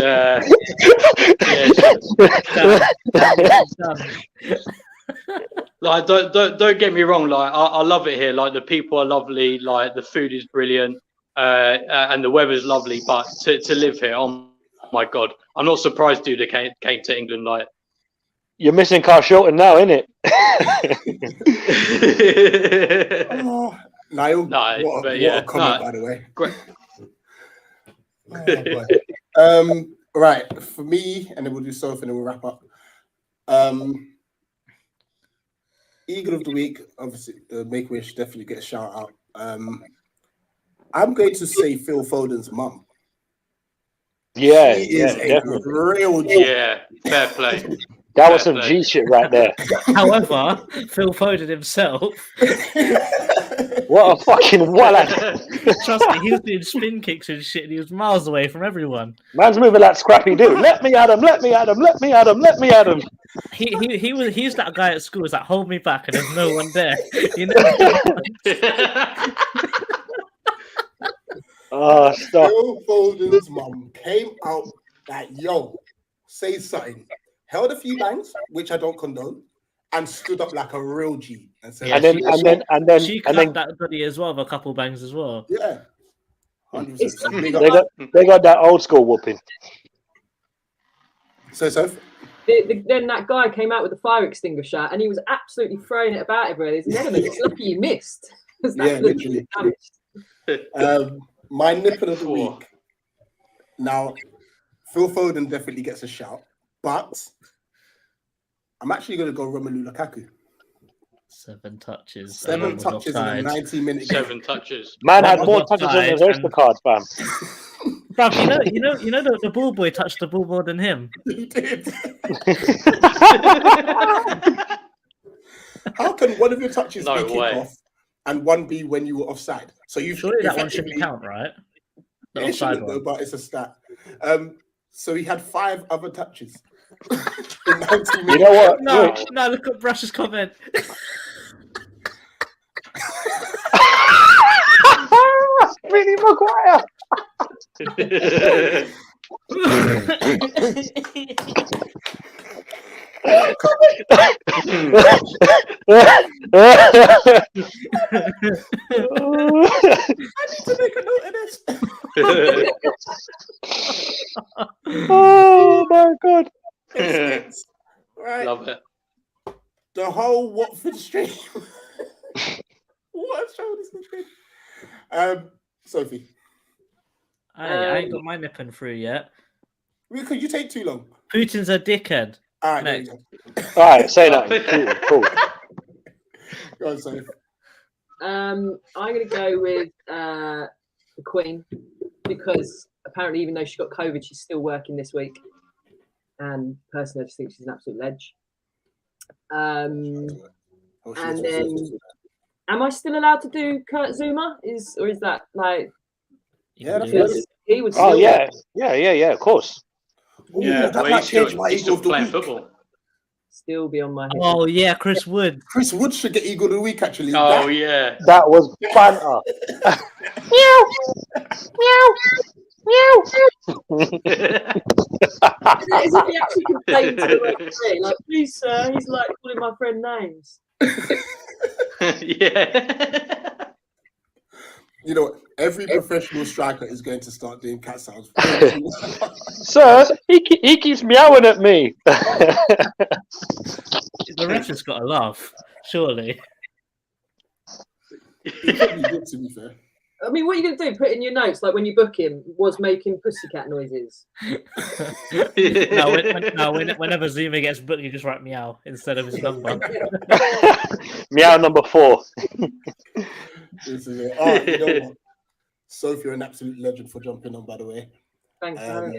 [SPEAKER 6] like don't get me wrong. Like I love it here. Like the people are lovely. Like the food is brilliant, and the weather's lovely. But to live here, oh my god, I'm not surprised, dude. They came to England. Like.
[SPEAKER 3] You're missing Carl Shilton now, innit?
[SPEAKER 1] Niall, what a comment, by the way.
[SPEAKER 6] Great.
[SPEAKER 1] Right, for me, and then we'll do something and we'll wrap up. Eagle of the week, obviously, Make-A-Wish definitely get a shout out. I'm going to say Phil Foden's mum.
[SPEAKER 3] Yeah,
[SPEAKER 1] she is a real G.
[SPEAKER 6] Yeah, fair play.
[SPEAKER 3] That was some G shit right there.
[SPEAKER 4] However, Phil Foden himself.
[SPEAKER 3] What a fucking wallet.
[SPEAKER 4] Trust me, he was doing spin kicks and shit, and he was miles away from everyone.
[SPEAKER 3] Man's moving like Scrappy Doo. Let me at him, let me at him, let me at him, let me at him.
[SPEAKER 4] He's that guy at school who's like, hold me back, and there's no one there. You know?
[SPEAKER 3] Oh, stop.
[SPEAKER 1] Phil Foden's mum came out like, yo, say something. Held a few bangs, which I don't condone, and stood up like a real G. And said,
[SPEAKER 3] and then
[SPEAKER 4] she clapped that buddy as well with a couple bangs as well.
[SPEAKER 1] Yeah.
[SPEAKER 3] 100%. They got that old school whooping.
[SPEAKER 1] So
[SPEAKER 5] then that guy came out with a fire extinguisher and he was absolutely throwing it about everywhere. There's an element. It's lucky you missed.
[SPEAKER 1] Yeah, literally. My nipple of the week. Now, Phil Foden definitely gets a shout, but I'm actually going to go Romelu Lukaku.
[SPEAKER 4] 7 touches.
[SPEAKER 1] 7 touches in a 90-minute game.
[SPEAKER 6] 7 touches.
[SPEAKER 3] Man had more touches on his Oyster card, fam.
[SPEAKER 4] Bruv, you know the ball boy touched the ball more than him.
[SPEAKER 1] He did. How can one of your touches be kicked off and 1B when you were offside. So you
[SPEAKER 4] Surely that one shouldn't count, right? The
[SPEAKER 1] It
[SPEAKER 4] offside
[SPEAKER 1] shouldn't though,
[SPEAKER 4] one.
[SPEAKER 1] but it's a stat. So he had 5 other touches. In 90 minutes.
[SPEAKER 3] You know what?
[SPEAKER 4] No,
[SPEAKER 3] Rich?
[SPEAKER 4] no, look at Brush's comment.
[SPEAKER 3] Really, Maguire.
[SPEAKER 1] I need to make a note of this.
[SPEAKER 3] Oh my god!
[SPEAKER 1] Right.
[SPEAKER 6] Love it.
[SPEAKER 1] The whole Watford stream. What a show this has been. Sophie,
[SPEAKER 4] I ain't got my nipping through yet.
[SPEAKER 1] could you take too long?
[SPEAKER 4] Putin's a dickhead.
[SPEAKER 1] All right, there
[SPEAKER 4] Next.
[SPEAKER 1] you go.
[SPEAKER 3] All right, say that. Cool.
[SPEAKER 1] Go on, Sophie.
[SPEAKER 5] I'm going to go with the Queen because apparently, even though she got COVID, she's still working this week. And personally, I just think she's an absolute ledge. And then, am I still allowed to do Kurt Zuma? Is that like?
[SPEAKER 1] Yeah, that's
[SPEAKER 5] Because he would.
[SPEAKER 3] Oh
[SPEAKER 5] Still,
[SPEAKER 3] yeah. Of course.
[SPEAKER 6] Yeah,
[SPEAKER 1] that
[SPEAKER 6] well,
[SPEAKER 1] might change my
[SPEAKER 6] he's
[SPEAKER 1] Eagle
[SPEAKER 6] still
[SPEAKER 1] of the
[SPEAKER 6] playing
[SPEAKER 1] week.
[SPEAKER 6] football.
[SPEAKER 5] Still be on my head.
[SPEAKER 4] Oh yeah, Chris Wood.
[SPEAKER 1] Chris Wood should get Eagle of the week, actually.
[SPEAKER 6] Oh yeah.
[SPEAKER 3] That was banter.
[SPEAKER 5] As if he actually complained to the referee, like, please, sir, he's like calling my friend names.
[SPEAKER 6] Yeah.
[SPEAKER 1] You know, every professional striker is going to start doing cat sounds.
[SPEAKER 3] Sir, he keeps meowing at me.
[SPEAKER 4] The ref has got to laugh, surely.
[SPEAKER 1] He probably did, to be fair.
[SPEAKER 5] I mean, what are you going to do? Put in your notes, like when you book him, was making pussycat noises.
[SPEAKER 4] Whenever Zuma gets booked, you just write meow instead of his number.
[SPEAKER 3] Meow number 4.
[SPEAKER 1] This is it. Oh, you know what? Sophie, you're an absolute legend for jumping on, by the way.
[SPEAKER 5] Thanks, Harry.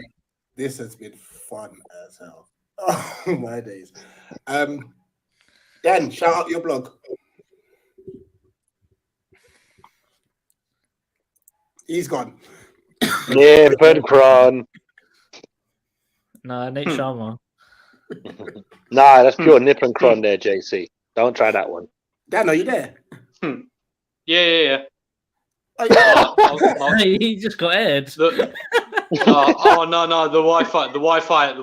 [SPEAKER 1] This has been fun as hell. Oh, my days. Dan, shout out your blog. He's gone.
[SPEAKER 3] Nippencron.
[SPEAKER 4] No, Nate Sharma.
[SPEAKER 3] Nah, that's pure Nippencron there, JC. Don't try that one.
[SPEAKER 1] Dan, are you there?
[SPEAKER 6] Yeah.
[SPEAKER 1] Oh, yeah.
[SPEAKER 4] He just got aired.
[SPEAKER 6] No, the Wi-Fi, my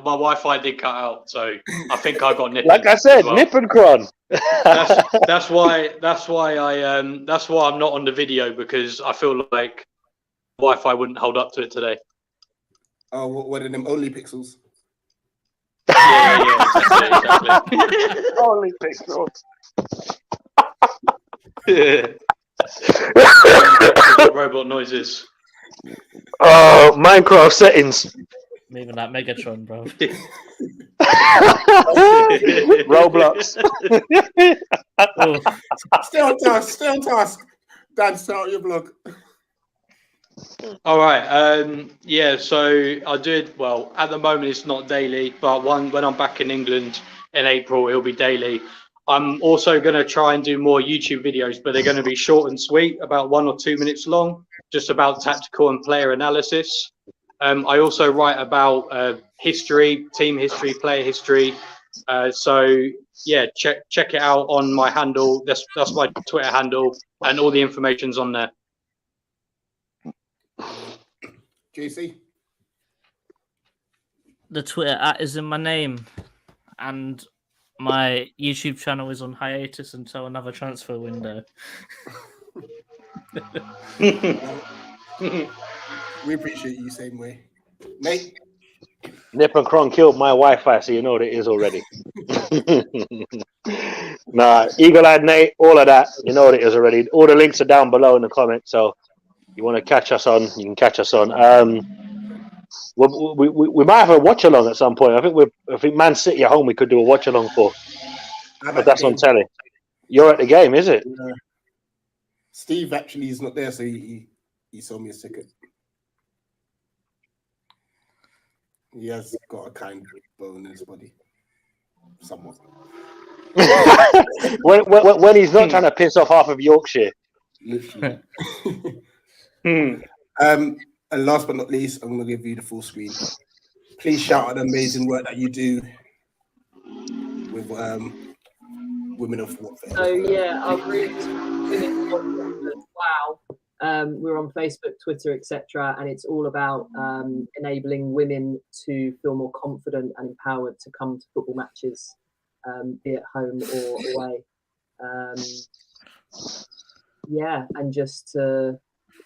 [SPEAKER 6] Wi-Fi did cut out, so I think I got nipped.
[SPEAKER 3] Like I said, Nippencron.
[SPEAKER 6] That's why I'm not on the video, because I feel like Wi-Fi wouldn't hold up to it today.
[SPEAKER 1] Oh, what are them only pixels?
[SPEAKER 6] Yeah, exactly.
[SPEAKER 3] Only pixels.
[SPEAKER 6] Robot noises.
[SPEAKER 3] Oh, Minecraft settings.
[SPEAKER 4] Even that Megatron, bro.
[SPEAKER 3] Roblox.
[SPEAKER 4] Oh,
[SPEAKER 1] Stay on task. Dan, start your blog.
[SPEAKER 6] All right. So I did well. At the moment, it's not daily, but when I'm back in England in April, it'll be daily. I'm also going to try and do more YouTube videos, but they're going to be short and sweet, about 1 or 2 minutes long, just about tactical and player analysis. I also write about history, team history, player history. So yeah, check it out on my handle. That's my Twitter handle, and all the information's on there.
[SPEAKER 1] JC?
[SPEAKER 4] the Twitter @ is in my name, and my YouTube channel is on hiatus until another transfer window.
[SPEAKER 1] We appreciate you same way. Nate?
[SPEAKER 3] Nippencron killed my Wi-Fi, so you know what it is already. Nah, Eagle-Eyed Nate, all of that, you know what it is already. All the links are down below in the comments, so you want to catch us on, you can catch us on. We might have a watch along at some point. I think Man City at home we could do a watch along for, but that's on telly. You're at the game, is it?
[SPEAKER 1] Steve actually is not there, so he sold me a ticket. He has got a kind bone in his body, somewhat.
[SPEAKER 3] when he's not trying to piss off half of Yorkshire,
[SPEAKER 1] Literally.
[SPEAKER 3] Hmm.
[SPEAKER 1] And last but not least, I'm going to give you the full screen. Please shout out the amazing work that you do with Women of Watford.
[SPEAKER 5] So yeah, our group is Women of Watford. Wow. We're on Facebook, Twitter, etc., and it's all about enabling women to feel more confident and empowered to come to football matches, be at home or away. Yeah, and just to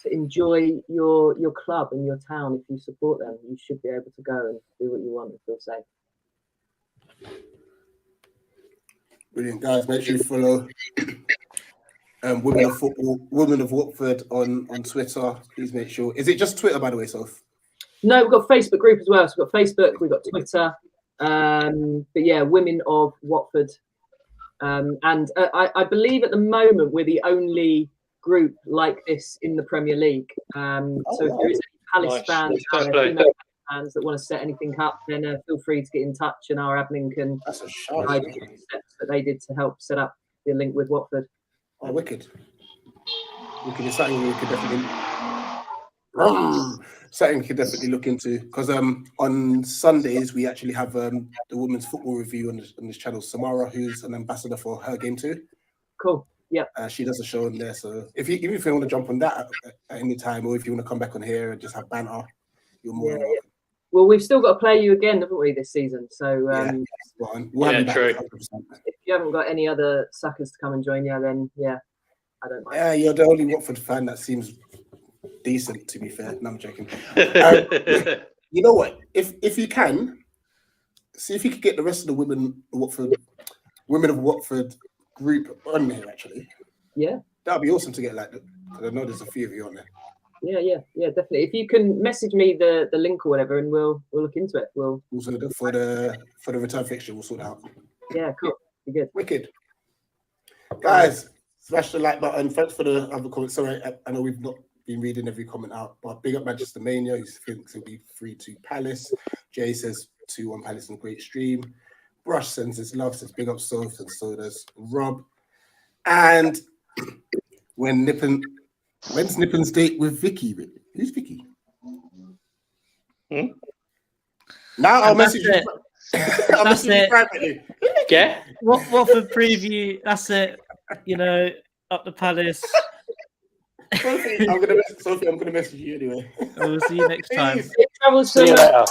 [SPEAKER 5] enjoy your club and your town. If you support them, you should be able to go and do what you want and feel safe.
[SPEAKER 1] Brilliant, guys. Make sure you follow Women of Football, Women of Watford on Twitter. Please make sure. Is it just Twitter, by the way, Soph?
[SPEAKER 5] No, we've got a Facebook group as well. So we've got Facebook, we've got Twitter. But yeah, Women of Watford. And I believe at the moment we're the only group like this in the Premier League. So if there is any Palace fans, female fans that want to set anything up, then feel free to get in touch, and our admin can guide you through the steps that they did to help set up the link with Watford.
[SPEAKER 1] Oh, wicked! Wicked is something we could definitely. Something we could definitely look into, because on Sundays we actually have the women's football review on this channel. Samara, who's an ambassador for Her Game Too.
[SPEAKER 5] Cool. Yeah.
[SPEAKER 1] She does a show on there. So if you want to jump on that at any time, or if you want to come back on here and just have banter, you're more than welcome.
[SPEAKER 5] Well, we've still got to play you again, haven't we, this season? So
[SPEAKER 1] we'll have you back
[SPEAKER 6] true.
[SPEAKER 1] 100%.
[SPEAKER 5] If you haven't got any other suckers to come and join you, then yeah, I don't mind.
[SPEAKER 1] Yeah, you're the only Watford fan that seems decent, to be fair. No, I'm joking. You know what? If you can, see if you could get the rest of the Women of Watford group on here, actually.
[SPEAKER 5] Yeah.
[SPEAKER 1] That'd be awesome to get, like, because I know there's a few of you on there.
[SPEAKER 5] Yeah, definitely. If you can message me the link or whatever, and we'll look into it. We'll
[SPEAKER 1] also for the return fixture, we'll sort it out.
[SPEAKER 5] Yeah, cool. Be good.
[SPEAKER 1] Wicked. Guys, smash the like button. Thanks for the other comments. Sorry, I know we've not been reading every comment out, but big up Manchester Mania. He thinks it'll be 3-2 Palace. Jay says 2-1 Palace and great stream. Brush sends his love, says big up Soph, and so does Rob. And when's Nippin's date with Vicky? Who's Vicky? Now I'll message you. I'll message you privately.
[SPEAKER 6] Yeah.
[SPEAKER 4] Watford preview. That's it. You know, up the Palace.
[SPEAKER 1] Sophie, I'm gonna message you anyway.
[SPEAKER 4] We'll see you next time.
[SPEAKER 5] Travels
[SPEAKER 3] See you later.